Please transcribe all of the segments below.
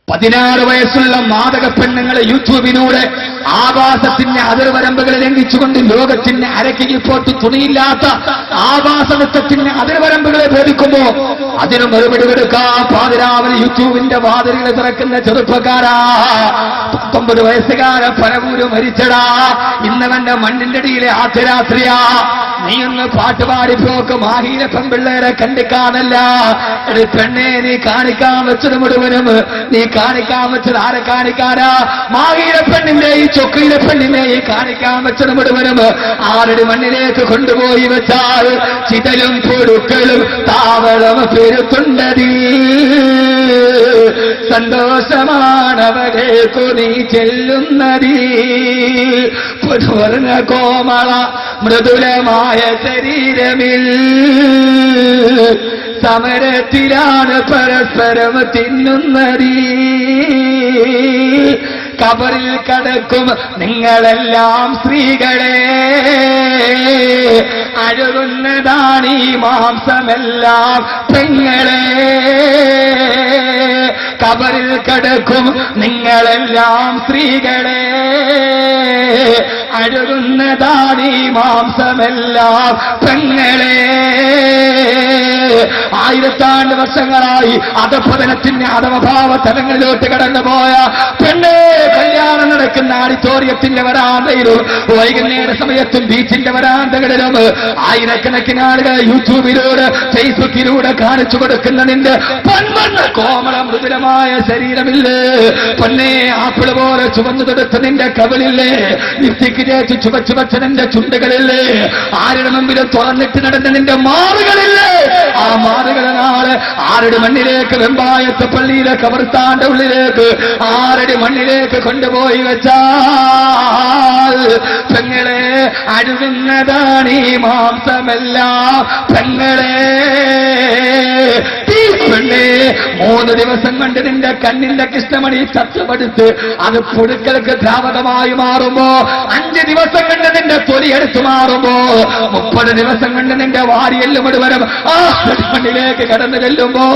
16 വയസ്സുള്ള മാദക പെണ്ണുങ്ങളെ യൂട്യൂബിലൂടെ ആവാസത്തിന്റെ അതിർവരമ്പുകൾ ലംഘിച്ചുകൊണ്ട് ലോകത്തിന്റെ അരക്കിൽ പോട്ട് തുണിയില്ലാത്ത ആവാസനത്വത്തിന്റെ അതിർവരമ്പുകളെ ബോധിക്കുമ്പോ അതിന് മറുപടി കൊടുക്കാൻ പാതിരാവിലെ യൂട്യൂബിന്റെ വാതിലുകൾ തുറക്കുന്ന ചെറുപ്പക്കാരാ, 19 വയസ്സുകാരെ പരവൂര് മരിച്ചടാ, ഇന്നവന്റെ മണ്ണിന്റെ അടിയിലെ ആദ്യരാത്രിയാ. നീ ഒന്ന് പാട്ടുപാടി പോക്ക് മാഹിയിലെ പെൺപിള്ളേരെ കണ്ടിക്കാനല്ല, പെണ്ണെ നീ കാണിക്കാൻ വെച്ചത് മുഴുവനും നീ കാണിക്കാൻ വെച്ചത് ആരെ കാണിക്കാനാ? മാഹിയിലെ പെണ്ണിന്റെ ഈ ചൊക്കയിലെ പെണ്ണിനെ ഈ കാണിക്കാൻ വെച്ചത് മുഴുവനും ആരുടെ മണ്ണിലേക്ക് കൊണ്ടുപോയി വെച്ചാൽ ചിതലും പുഴുക്കളും താവളം പെരുത്തുണ്ടതി. സന്തോഷമാണവരേക്കു നീ ചെല്ലുന്നതി. പുതുവർണ്ണ കോമള മൃദുലമായ ശരീരമിൽ സമരത്തിലാണ് പരസ്പരം തിന്നുന്നതി. കബറിൽ കടക്കും നിങ്ങളെല്ലാം സ്ത്രീകളെ, അഴുകുന്നതാണ് ഈ മാംസമെല്ലാം പെങ്ങളെ. കബറിൽ കടക്കും നിങ്ങളെല്ലാം സ്ത്രീകളെ, അഴുകുന്നതാണ് ഈ മാംസമെല്ലാം പെങ്ങളെ. 1000 വർഷങ്ങളായി അധപതനത്തിന്റെ അധമഭാവ തലങ്ങളിലോട്ട് കടന്നുപോയ പെണ്ണെ, കല്യാണം നടക്കുന്ന ഓഡിറ്റോറിയത്തിന്റെ വരാന്തയിലും വൈകുന്നേര സമയത്തും ബീച്ചിന്റെ വരാന്തകളിലും ആയിരക്കണക്കിന് ആളുകൾ യൂട്യൂബിലൂടെ ഫേസ്ബുക്കിലൂടെ കാണിച്ചു കൊടുക്കുന്ന നിന്റെ പൊൻവണ്ണ കോമള മൃദുലമായ ശരീരമില്ലേ, പൊന്നെ ആപ്പിള് പോലെ ചുവന്നു തൊടുത്ത നിന്റെ കവിളില്ലേ, ലിപ്സ്റ്റിക് തേച്ച് ചുവച്ചു വച്ച നിന്റെ ചുണ്ടുകളില്ലേ, ആരുടെ മുമ്പിലും തുറന്നിട്ട് നടന്ന നിന്റെ മാറുകളില്ലേ, ആ മാറുകളെ നാളെ ആരുടെ മണ്ണിലേക്ക് വെമ്പായത്ത് പള്ളിയിലെ കബർത്താന്റെ ഉള്ളിലേക്ക് ആരുടെ മണ്ണിലേക്ക് കൊണ്ടുപോയി വെച്ചാൽ പെങ്ങളെ അഴുകുന്നതാണ് ഈ മാംസമെല്ലാം പെങ്ങളെ. പെണ്ണെ 3 ദിവസം കൊണ്ട് നിന്റെ കണ്ണിന്റെ കൃഷ്ണമണി ചത്തപ്പെടുത്ത് അത് പുഴുക്കൾക്ക് ദ്രാവകമായി മാറുമ്പോ, 5 ദിവസം കൊണ്ട് നിന്റെ തൊലി എടുത്തു മാറുമ്പോ, 30 ദിവസം കൊണ്ട് നിന്റെ വാരിയെല്ല് മുഴുവനും ആ മണ്ണിലേക്ക് കടന്നു ചെല്ലുമ്പോ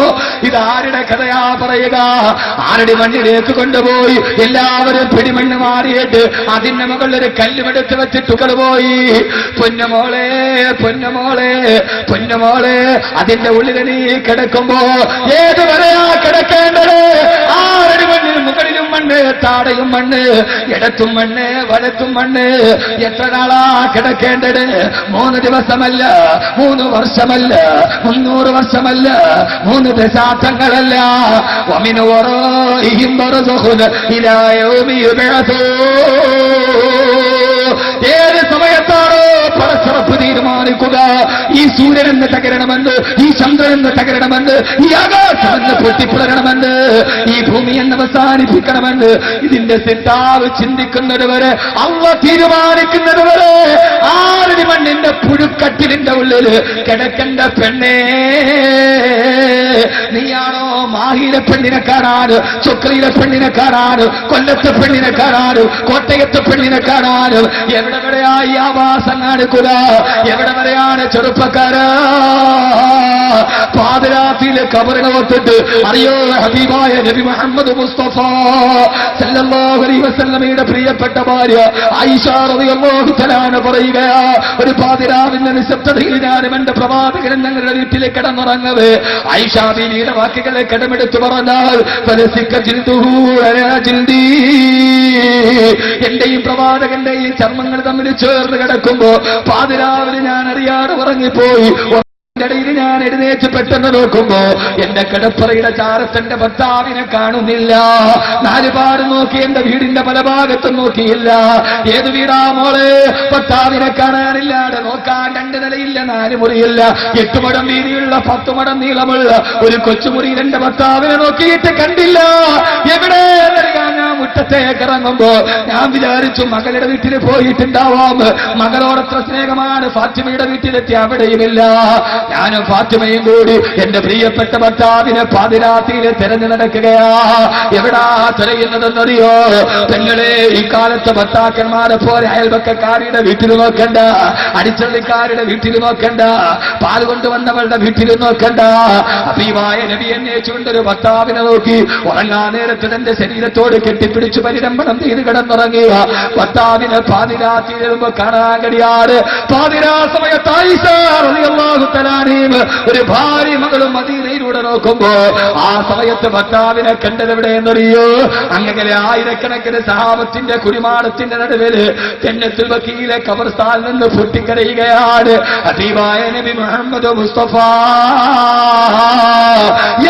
ഇതാരുടെ കഥയാ പറയുക? ആരുടെ മണ്ണിലേക്ക് കൊണ്ടുപോയി എല്ലാവരും പിടിമണ്ണ് മാറിയിട്ട് അതിന്റെ മുകളിൽ ഒരു കല്ലുമെടുത്ത് വെച്ചിട്ട് പോയി. പൊന്നുമോളെ പൊന്നുമോളെ പൊന്നുമോളെ, അതിന്റെ ഉള്ളിൽ നീ കിടക്കുമ്പോ ഏതുവരെയാ കിടക്കേണ്ടത്? 6 മണ്ണിൽ മുകളിലും മണ്ണ്, താടയും മണ്ണ്, ഇടത്തും മണ്ണ്, വലത്തും മണ്ണ്. എത്ര നാളാ കിടക്കേണ്ടത്? 3 ദിവസമല്ല, 3 വർഷമല്ല, 300 വർഷമല്ല, 3 ദശാബ്ദങ്ങളല്ല. വമിൻ വറാഇഹിം ബർസഖുൻ ഇലാ യൗമി യുബ്അസൂൻ. ഏത് സമയത്താണോ പരസ്പരപ്പ് തീരുമാനിക്കുക ഈ സൂര്യനെന്ന് തകരണമെന്ന്, ഈ ചന്ദ്രനെന്ന് തകരണമെന്ന്, ഈ ആകാശമെന്ന് പൊട്ടിപ്പിളരണമെന്ന്, ഈ ഭൂമി എന്ന് അവസാനിപ്പിക്കണമെന്ന്, ഇതിന്റെ സിദ്ധാവ് ചിന്തിക്കുന്നത് വരെ, അള്ളാഹ് തീരുമാനിക്കുന്നത് വരെ 6 മണ്ണിന്റെ പുഴുക്കട്ടിലിന്റെ ഉള്ളിൽ കിടക്കേണ്ട പെണ്ണേ, നീയാണോ മാഹിയിലെ പെണ്ണിനെ കാണാൻ, ചൊക്രയിലെ പെണ്ണിനെ കാണാൻ, കൊല്ലത്തെ പെണ്ണിനെ കാണാൻ, കോട്ടയത്തെ പെണ്ണിനെ കാണാൻ എവിടെയായി ആവാസം കാണിക്കുക? എവിടെ വരെയാണ് ചെറുപ്പക്കാരാ? പാതിരാത്രിയിലെ കബറിനെ ഒത്തിട്ട് അറിയോ ഹബീബായ നബി മുഹമ്മദ് മുസ്തഫ സല്ലല്ലാഹു അലൈഹി വസല്ലമയുടെ പ്രിയപ്പെട്ട ഭാര്യ ആയിഷ റളിയല്ലാഹു തആല പറയുകയാ, ഒരു പാതിരാവിന്റെ നിശബ്ദതയിൽ ഞാനും എന്റെ പ്രവാചകൻ ഞങ്ങളുടെ വീട്ടിലേക്ക് കടന്നുറങ്ങവേ ആയിഷ ബീവിയുടെ വാക്കുകളെ കടമെടുത്തു പറഞ്ഞാൽ, എന്റെയും പ്രവാചകന്റെയും ചർമ്മങ്ങൾ തമ്മിൽ ചേർന്ന് കിടക്കുമ്പോ പാതിരാവിലെ ഞാൻ അറിയാതെ ഉറങ്ങിപ്പോയി. ഇടയിൽ ഞാൻ എഴുന്നേറ്റ് പെട്ടെന്ന് നോക്കുമ്പോ എന്റെ കിടപ്പറയുടെ ചാരത്തിന്റെ ഭർത്താവിനെ കാണുന്നില്ല. 4 പാട് നോക്കി എന്റെ വീടിന്റെ പല ഭാഗത്തും നോക്കിയില്ല. ഏത് വീടാ മോളെ ഭർത്താവിനെ കാണാനില്ലാതെ നോക്കാൻ? 2 നിലയില്ല, 4 മുറിയില്ല, 8 മടം വീതിയുള്ള 10 മടം നീളമുള്ള ഒരു കൊച്ചുമുറിയിൽ എന്റെ ഭർത്താവിനെ നോക്കിയിട്ട് കണ്ടില്ല. എവിടെ ഞാൻ മുറ്റത്തേക്ക് ഇറങ്ങുമ്പോ ഞാൻ വിചാരിച്ചു മകളുടെ വീട്ടിൽ പോയിട്ടുണ്ടാവാം. മകളോടത്ര സ്നേഹമാണ്. ഫാത്തിമയുടെ വീട്ടിലെത്തി അവിടെയുമില്ല. ഞാനും ഫാത്തിമയും കൂടി എന്റെ പ്രിയപ്പെട്ട ഭർത്താവിനെ പാതിരാത്രിയിൽ തെരഞ്ഞു നടക്കുകയാ. എവിടാ തെരയുന്നതെന്നറിയോ? പെങ്ങളെ, ഈ കാലത്ത് ഭർത്താക്കന്മാരെ പോലെ അയൽപക്കക്കാരുടെ വീട്ടിൽ നോക്കണ്ട, അടിച്ചള്ളിക്കാരുടെ വീട്ടിൽ നോക്കണ്ട, പാൽ കൊണ്ടുവന്നവളുടെ വീട്ടിൽ നോക്കണ്ട. ഹബീബായ നബി അന്വേഷിച്ചുകൊണ്ടൊരു ഭർത്താവിനെ നോക്കി ഉറങ്ങാൻ നേരത്ത് തന്റെ ശരീരത്തോട് കെട്ടിപ്പിടിച്ചു പരിരംഭണം ചെയ്ത് കിടന്നുറങ്ങിയ ഭർത്താവിനെ പാതിരാത്രി വരുമ്പോ കാണാൻ കഴിയാറ്. പാതിരാ സമയത്ത് ആയിഷ റളിയല്ലാഹു തആല ഒരു ഭാര്യ മകളും മദീനയിലൂടെ നോക്കുമ്പോ ആ സമയത്ത് ഭർത്താവിനെ കണ്ടതെവിടെയെന്നറിയോ? അങ്ങനെ ആയിരക്കണക്കിന് സഹാബത്തിന്റെ കുടിമാടത്തിന്റെ നടുവില് ജന്നത്തുൽ ബഖീയിലെ ഖബർസ്ഥാനിൽ നിന്ന് പൊട്ടിക്കരയുകയാണ് ഹബീബായ നബി മുഹമ്മദ് മുസ്തഫ.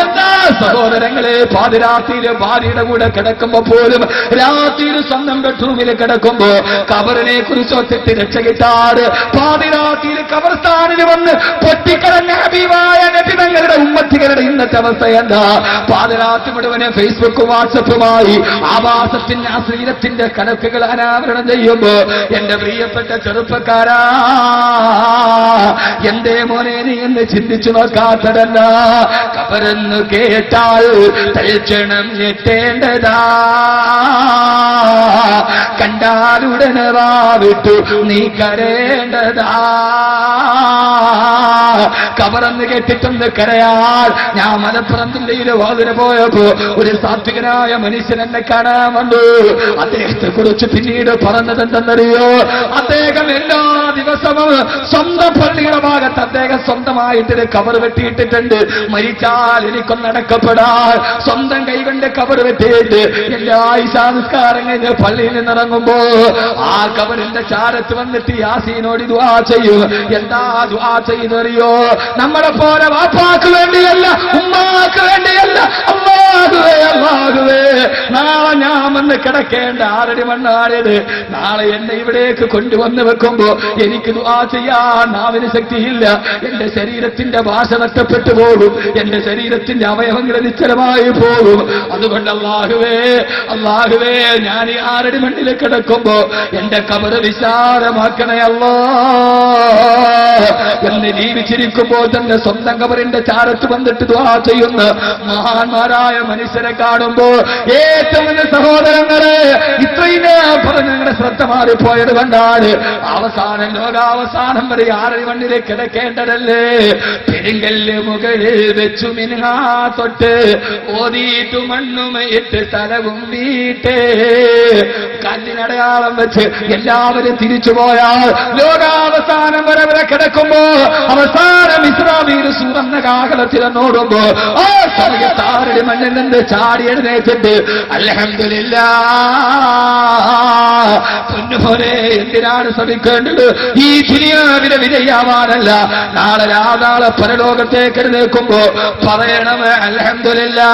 എന്താ സഹോദരങ്ങളെ, പാതിരാത്രിയില് ഭാര്യയുടെ കൂടെ കിടക്കുമ്പോ പോലും, രാത്രിയിൽ സ്വന്തം ബെഡ്റൂമിൽ കിടക്കുമ്പോ ഖബറിനെ കുറിച്ച് ഒത്തിട്ട് രക്ഷ കിട്ടാറ്. പാതിരാത്രിയിൽ ഖബർസ്ഥാനിൽ വന്ന് പൊട്ടിക്കരഞ്ഞ ഹബീബായ നബി തങ്ങളുടെ ഉമ്മത്തികളുടെ ഇന്നത്തെ അവസ്ഥ എന്താ? പാതിരാത്രി മുഴുവനെ ഫേസ്ബുക്കും വാട്സപ്പുമായി ആവാസത്തിന്റെ അശ്ലീലത്തിന്റെ കണക്കുകൾ അനാവരണം ചെയ്യുമ്പോ എന്റെ പ്രിയപ്പെട്ട ചെറുപ്പക്കാരാ, എന്തേ മോനെ നീ എന്ന് ചിന്തിച്ചു നോക്കാത്തതല്ല. ഖബറെന്ന് കേട്ടാൽ തൽക്ഷണം ഞെട്ടേണ്ടതാ. കണ്ടാലുടനെ വാവിട്ടു നീ കരേണ്ടതാ. ഖബറെന്ന് കേട്ടിട്ടൊന്ന് കരയാൽ. ഞാൻ മലപ്പുറം ജില്ലയിലെ വാതിന് പോയപ്പോ ഒരു സാത്വികനായ മനുഷ്യൻ എന്നെ കാണാൻ വന്നു. അദ്ദേഹത്തെ കുറിച്ച് പിന്നീട് പറഞ്ഞതെന്തെന്നറിയോ? അദ്ദേഹം എല്ലാ ദിവസവും സ്വന്തം പള്ളിയുടെ ഭാഗത്ത് അദ്ദേഹം സ്വന്തമായിട്ട് ഖബർ വെട്ടിയിട്ടിട്ടുണ്ട്. മരിച്ചാൽ എനിക്കൊന്നടക്കപ്പെടാൻ സ്വന്തം കൈകൊണ്ട് ഖബർ വെട്ടിയിട്ട് എല്ലാ ഇശാനിസ്കാരം കഴിഞ്ഞ് പള്ളിയിൽ നിന്നിറങ്ങുമ്പോ ആ ഖബറിന്റെ ചാരത്ത് വന്നിട്ട് യാസീനോട് ദുആ ചെയ്യും. എന്താ ദുആ ചെയ്യുന്നറിയോ? നമ്മളെ പോലെ വാപ്പാക്ക് വേണ്ടിയല്ല, ഉമ്മാക്ക് വേണ്ടിയല്ല, അല്ലാഹുവേ അല്ലാഹുവേ, നാളെ ഞാൻ വന്ന് കിടക്കേണ്ട 6 അടി മണ്ണാണിത്. നാളെ എന്നെ ഇവിടേക്ക് കൊണ്ടുവന്ന് വെക്കുമ്പോ എനിക്ക് ദുആ ചെയ്യാൻ നാവിന് ശക്തിയില്ല. എന്റെ ശരീരത്തിന്റെ ഭാഷ നഷ്ടപ്പെട്ടു പോകും. എന്റെ ശരീരത്തിന്റെ അവയവങ്ങൾ നിശ്ചലമായി പോകും. അതുകൊണ്ട് അല്ലാഹുവേ അല്ലാഹുവേ, ഞാൻ ഈ 6 അടി മണ്ണിൽ കിടക്കുമ്പോ എന്റെ ഖബർ വിശാലമാക്കണേ അല്ലാ എന്ന് ജീവിച്ചിരിക്കുമ്പോൾ തന്നെ സ്വന്തം ഖബറിന്റെ ചാരത്ത് വന്നിട്ട് ദുആ ചെയ്യുന്ന മഹാന്മാരായ മനുഷ്യരെ കാണുമ്പോ ഏറ്റവും സഹോദരങ്ങളെ, ഇത്രയും പറഞ്ഞ് നിങ്ങളുടെ ശ്രദ്ധ മാറിപ്പോയത് കൊണ്ടാണ്. അവസാനം ലോകാവസാനം വരെ 6 അടി മണ്ണിലേക്ക് കിടക്കേണ്ടതല്ലേ? പെരുങ്കല്ല് മുകളിൽ വെച്ചു മിൻഹാ തൊട്ട് ഓതിയിട്ടു മണ്ണുമയിട്ട് സ്ഥലവും വീട്ടേ കല്ലിനടയാളം വെച്ച് എല്ലാവരും തിരിച്ചു പോയാൽ ലോകാവസാനം വരെ വരെ കിടക്കുമ്പോ അവസാനം ഇസ്രാഫീൽ സുവർണ്ണ കാഹളത്തിലെന്നോടുമ്പോ ആ സമയത്ത് 6 അടി മണ്ണിൽ നിന്ന് ചാടി എഴുന്നേറ്റിട്ട് അൽഹംദുലില്ലാഹ് പൊന്നുപോലെ എന്തിനാണ് ശ്രമിക്കേണ്ടത്? ഈ ദുനിയാവിലെ വിജയാവാനല്ല. നാളെ പരലോകത്തേക്ക് എഴുന്നേൽക്കുമ്പോ പറയണം അൽഹംദുലില്ലാഹ്,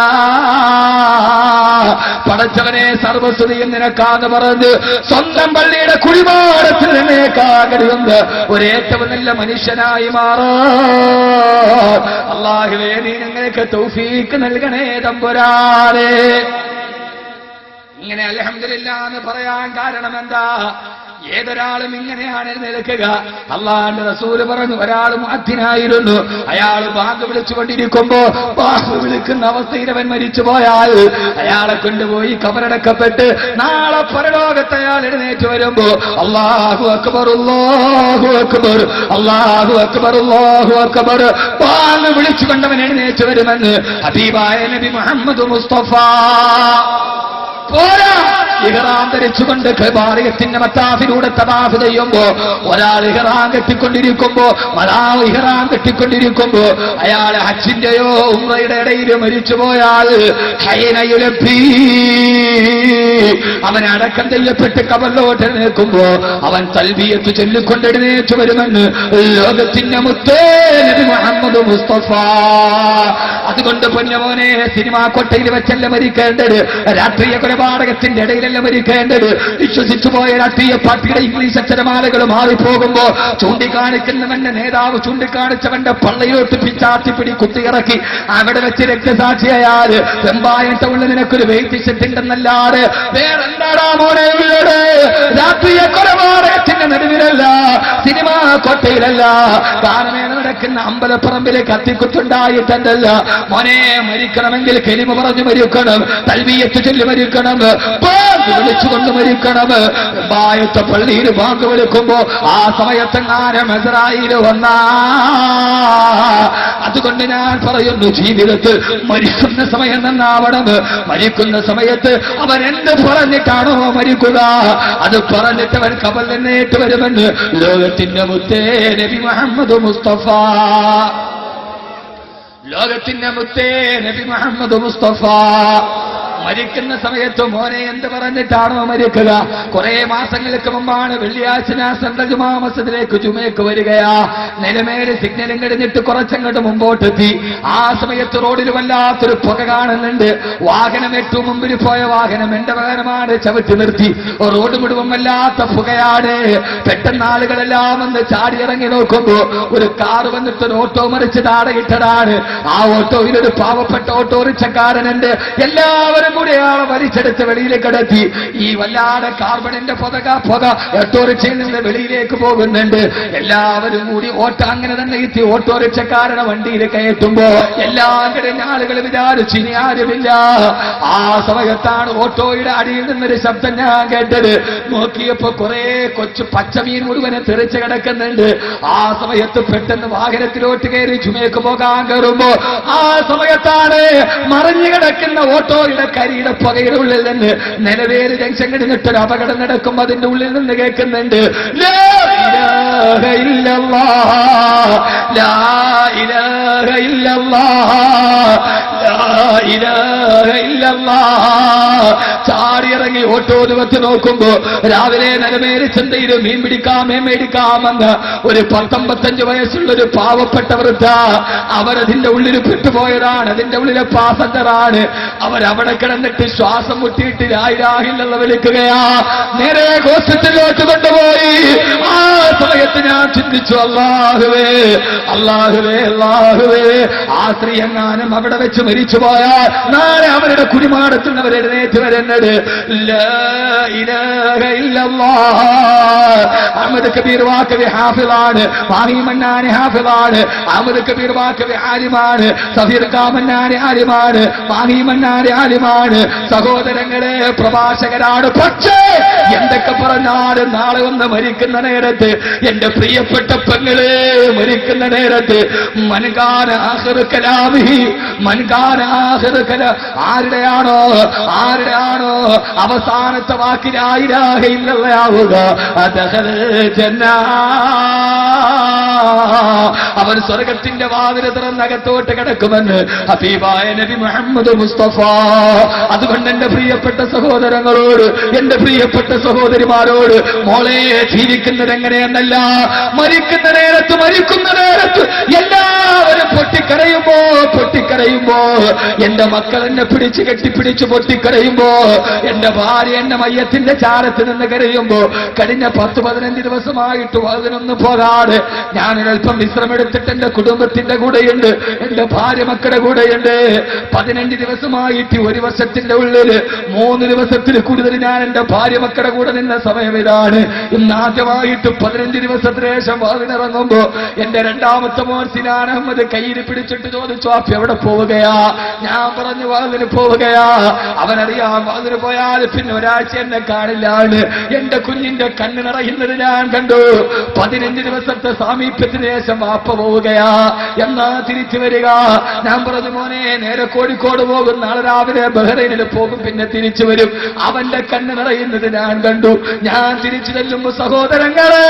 പടച്ചവനെ സർവസ്തുതിയും നിനക്കാന്ന് പറഞ്ഞ് സ്വന്തം പള്ളിയുടെ കുഴിമാടത്തിൽ നിന്നേക്കാകടിയുന്ന ഒരേറ്റവും നല്ല മനുഷ്യനായി മാറാൻ അല്ലാഹുവേ നീ ഞങ്ങൾക്ക് തൗഫീക്ക് നൽകണേ തമ്പുരാനെ. ഇങ്ങനെ അൽഹംദുലില്ലാഹ് എന്ന് പറയാൻ കാരണം എന്താ? ഏതൊരാളും ഇങ്ങനെയാണ് എഴുന്നേൽക്കുക. അല്ലാഹുവിന്റെ റസൂല് പറഞ്ഞു, ഒരാൾ മുഅദ്ദിനായിരുന്നു. അയാൾ ബാങ്ക് വിളിച്ചുകൊണ്ടിരിക്കുമ്പോ ബാങ്ക് വിളിക്കുന്ന അവസ്ഥയിൽ അവൻ മരിച്ചു പോയാൽ അയാളെ കൊണ്ടുപോയി ഖബറടക്കപ്പെട്ട് നാളെ പരലോകത്ത് അയാൾ എഴുന്നേറ്റ് വരുമ്പോ അല്ലാഹു അക്ബർ അല്ലാഹു അക്ബർ അല്ലാഹു അക്ബർ അല്ലാഹു അക്ബർ ബാങ്ക് വിളിച്ചുകൊണ്ടവൻ എഴുന്നേറ്റ് വരുമെന്ന് ഹബീബായ നബി മുഹമ്മദ് മുസ്തഫ. പോരാ, ഇഹ്റാം ധരിച്ചുകൊണ്ട് ഖബാറിയത്തിന്റെ മത്താഫിലൂടെ തവാഫ് ചെയ്യുമ്പോ ഒരാൾ ഇഹ്റാം കെട്ടിക്കൊണ്ടിരിക്കുമ്പോ ഇഹ്റാം കെട്ടിക്കൊണ്ടിരിക്കുമ്പോ അയാൾ ഹജ്ജിന്റെയോ ഉംറയുടെ ഇടയിൽ മരിച്ചുപോയാൽ അവൻ അടക്കം ചെയ്യപ്പെട്ട് ഖബറിലോട്ട് എഴുന്നേൽക്കുമ്പോ അവൻ തൽബിയത്ത് ചൊല്ലിക്കൊണ്ട് എഴുന്നേറ്റ് വരുമെന്ന് ലോകത്തിന്റെ മുത്തേ നബി മുഹമ്മദ് മുസ്തഫ. അതുകൊണ്ട് പൊന്നമോനെ, സിനിമാ കൊട്ടയിൽ വെച്ചല്ല മരിക്കേണ്ടത്, രാഷ്ട്രീയ കൊലപാതകത്തിന്റെ ഇടയിലല്ല മരിക്കേണ്ടത്. വിശ്വസിച്ചു പോയ രാഷ്ട്രീയ പാർട്ടിയുടെ ഇംഗ്ലീഷ് അക്ഷരമാലകൾ മാറിപ്പോകുമ്പോ ചൂണ്ടിക്കാണിക്കുന്നവന്റെ നേതാവ് ചൂണ്ടിക്കാണിച്ചവന്റെ പള്ളയിലോട്ട് പിച്ചാത്തിപ്പിടി കുത്തിയിറക്കി അവിടെ വെച്ച് രക്തസാക്ഷിയായാൽ വെമ്പായം ടൗണിൽ നിനക്കൊരു വെയിറ്റ് സെറ്റ് ഉണ്ടെന്നല്ല എന്നല്ലാതെ വേറെന്താടാ മോനെ ഉള്ളത്? രാഷ്ട്രീയ കൊലപാതകത്തിന്റെ നടുവിലല്ല, സിനിമാ കോട്ടയിലല്ല, ഗാനമേള നടക്കുന്ന അമ്പലപ്പറമ്പിലെ കത്തിക്കുത്തുണ്ടായിട്ടല്ല മോനെ. മരിക്കണമെങ്കിൽ കെലിമ പറഞ്ഞു മരിക്കണം, തൽബിയത്ത് ചൊല്ലി മരിക്കണം, ബാങ്ക് വിളിച്ചുകൊണ്ട് മരിക്കണം. ബായത്തെ പള്ളിയിൽ ബാങ്ക് വിളിക്കുമ്പോ ആ സമയത്തെങ്ങാനും ഇസ്രായേൽ വന്നാ. അതുകൊണ്ട് ഞാൻ പറയുന്നു, ജീവിതത്തിൽ മരിക്കുന്ന സമയം നന്നാവണം. മരിക്കുന്ന സമയത്ത് അവൻ എന്ത് പറഞ്ഞിട്ടാണോ മരിക്കുക, അത് പറഞ്ഞിട്ട് അവൻ കബറിൽ നിന്നേറ്റ് വരുമെന്ന് ലോകത്തിന്റെ മുത്തേ നബി മുഹമ്മദ് മുസ്തഫ. ലോകത്തിന്റെ മുത്തേ നബി മുഹമ്മദ് മുസ്തഫ മരിക്കുന്ന സമയത്ത് മോനെ എന്ത് പറഞ്ഞിട്ടാണോ മരിക്കുക? കുറെ മാസങ്ങൾക്ക് മുമ്പാണ് വെള്ളിയാഴ്ച ഞാൻ സെൻട്രൽ ജുമാ മസ്ജിദിലേക്ക് ജുമയ്ക്ക് വരികയാ. നിലമേല് സിഗ്നലും കഴിഞ്ഞിട്ട് കുറച്ചങ്ങോട്ട് മുമ്പോട്ടെത്തി. ആ സമയത്ത് റോഡിൽ വല്ലാത്തൊരു പുക കാണുന്നുണ്ട്. വാഹനം ഏറ്റവും മുമ്പിൽ പോയ വാഹനം എന്റെ വാഹനമാണ്, ചവിട്ടി നിർത്തി. റോഡ് മുഴുവൻ വല്ലാത്ത പുകയാണ്. പെട്ടെന്ന് ആളുകളെല്ലാം വന്ന് ചാടി ഇറങ്ങി നോക്കുമ്പോ ഒരു കാർ വന്നിട്ട് ഒരു ഓട്ടോ മറിച്ച് താടയിട്ടതാണ്. ആ ഓട്ടോയിലൊരു പാവപ്പെട്ട ഓട്ടോറിക്ഷക്കാരനുണ്ട്. എല്ലാവരും കൂടി ആളെ വലിച്ചെടുത്ത് വെളിയിലേക്ക് കടത്തി. ഈ വല്ലാതെ കാർബണിന്റെ പുക ഓട്ടോറിക്ഷയിൽ നിന്ന് വെളിയിലേക്ക് പോകുന്നുണ്ട്. എല്ലാവരും കൂടി അങ്ങനെ തന്നെ എത്തി ഓട്ടോറിക്ഷക്കാരനെ വണ്ടിയിൽ കയറ്റുമ്പോ എല്ലാം കഴിഞ്ഞ ആളുകൾ വിചാരിച്ചു ഇനി ആരുമില്ല. ആ സമയത്താണ് ഓട്ടോയുടെ അടിയിൽ നിന്നൊരു ശബ്ദം ഞാൻ കേട്ടത്. നോക്കിയപ്പോ കുറെ കൊച്ചു പച്ചമീൻ മുഴുവനെ തെറിച്ച് കിടക്കുന്നുണ്ട്. ആ സമയത്ത് പെട്ടെന്ന് വാഹനത്തിലോട്ട് കയറി ചുമയ്ക്ക് പോകാൻ കയറുമ്പോ ആ സമയത്താണ് മറിഞ്ഞു കിടക്കുന്ന ഓട്ടോയുടെ കരിയുടെ പുകയുടെ ഉള്ളിൽ നിന്ന് നിലവേല് ജംഗ്ഷൻ കഴിഞ്ഞിട്ടൊരു അപകടം നടക്കും. അതിന്റെ ഉള്ളിൽ നിന്ന് കേൾക്കുന്നുണ്ട് ലാ ഇലാഹ ഇല്ലല്ലാഹ്, ലാ ഇലാഹ ഇല്ലല്ലാഹ്, ലാ ഇലാഹ ഇല്ലല്ലാഹ്. ചാടിയിറങ്ങി ഓട്ടോ നിവത്ത് നോക്കുമ്പോ രാവിലെ നിലമേല് ചന്തയിൽ മീൻ മേടിക്കാമെന്ന് ഒരു 19-55 വയസ്സുള്ളൊരു പാവപ്പെട്ട വൃദ്ധ അവരതിന്റെ ഉള്ളിൽ പെട്ടുപോയതാണ്. അതിന്റെ ഉള്ളിലെ പാസഞ്ചറാണ്. അവരവിടെ കിടന്നിട്ട് ശ്വാസം മുട്ടിയിട്ട് ലാ ഇലാഹ ഇല്ലല്ലാഹ് വിളിക്കുകയാ. നേരെ ഹോസ്പിറ്റലിലോട്ട് കൊണ്ടുപോയി. ആ സമയത്ത് ഞാൻ ചിന്തിച്ചു, അല്ലാഹുവേ അല്ലാഹുവേ അല്ലാഹുവേ, ആ സ്ത്രീ എങ്ങാനും അവിടെ വെച്ച് മരിച്ചു പോയാൽ നാളെ അവരുടെ കുടിമാടത്തിൽ നിന്ന് അവർ എഴുന്നേറ്റ് വരുന്നത് ലാ ഇലാഹ ഇല്ലല്ലാഹ്. അഹ്മദ് കബീർ വാക്കവി ഹാഫിളാണ്, മാഹി മന്നാനി ഹാഫിളാണ്. അഹ്മദ് കബീർ വാക്കവി ആലിമാണ്, സഫീർ കാമന്നാനി ആലിമാണ്, മാഹി മന്നാനി ആലിമാണ്. സഹോദരങ്ങളെ, പ്രഭാഷകരാണ്. പക്ഷേ എന്തൊക്കെ പറഞ്ഞാലും നാളെ ഒന്ന് മരിക്കുന്ന നേരത്ത്, എന്റെ പ്രിയപ്പെട്ട പെങ്ങളെ മരിക്കുന്ന നേരത്ത് മൻകാന ആഖിറു കലാമിഹി, മൻകാന ആഖിറു കലാം, ആരുടെയാണോ അവസാനത്തെ വാക്ക് ലാ ഇലാഹ ഇല്ലല്ലാഹ് ആവുക, അദഖൽ ജന്ന, അവൻ സ്വർഗത്തിന്റെ വാതിൽ തുറന്നകത്തോട്ട് കിടക്കുമെന്ന് ഹബീബായ നബി മുഹമ്മദ് മുസ്തഫ. അതുകൊണ്ട് എന്റെ പ്രിയപ്പെട്ട സഹോദരങ്ങളോട്, എന്റെ പ്രിയപ്പെട്ട സഹോദരിമാരോട്, മോളെ ജീവിക്കുന്നത് എങ്ങനെയെന്നല്ല, മരിക്കുന്ന നേരത്ത് എല്ലാവരും പൊട്ടിക്കരയുമ്പോ എന്റെ മക്കൾ എന്നെ പിടിച്ച് കെട്ടിപ്പിടിച്ച് പൊട്ടിക്കരയുമ്പോ, എന്റെ ഭാര്യ എന്റെ മയ്യത്തിന്റെ ചാരത്ത് നിന്ന് കരയുമ്പോ, കഴിഞ്ഞ 10-15 ദിവസമായിട്ട് അതിനൊന്നും പോകാതെ ഞാനൊരൽപ്പം വിശ്രമെടുത്തിട്ട് എന്റെ കുടുംബത്തിന്റെ കൂടെയുണ്ട്, എന്റെ ഭാര്യ മക്കളുടെ കൂടെയുണ്ട്. 15 ദിവസമായിട്ട് 1 വർഷത്തിന്റെ ഉള്ളിൽ 3 ദിവസത്തിൽ കൂടുതൽ ഞാൻ എന്റെ ഭാര്യ മക്കളുടെ കൂടെ നിന്ന സമയം ഇതാണ്. ഇന്ന് ആദ്യമായിട്ട് 15 ദിവസത്തിന് ശേഷം വാതിലിറങ്ങുമ്പോ എന്റെ രണ്ടാമത്തെ മോൻ സിനാൻ അഹമ്മദ് കയ്യിൽ പിടിച്ചിട്ട് ചോദിച്ചു, അപ്പ എവിടെ പോവുകയാ? ഞാൻ പറഞ്ഞു, വാതിന് പോവുകയാ. അവനറിയാം വാതിന് പോയാൽ പിന്നെ ഒരാഴ്ച എന്നെ കാണില്ലാണ്. എന്റെ കുഞ്ഞിന്റെ കണ്ണ് നിറയുന്നത് ഞാൻ കണ്ടു. 15 ദിവസത്തെ സാമീപ്യത്തിന് ശേഷം വാപ്പ പോവുകയാ. എന്നാ തിരിച്ചു വരിക? ഞാൻ പറഞ്ഞു, മോനെ നേരെ കോഴിക്കോട് പോകും, നാളെ രാവിലെ ബഹ്റൈനിൽ പോകും, പിന്നെ തിരിച്ചു വരും. അവന്റെ കണ്ണ് നിറയുന്നത് ഞാൻ കണ്ടു. ഞാൻ തിരിച്ചു ചെല്ലുമ്പോ, സഹോദരങ്ങളെ,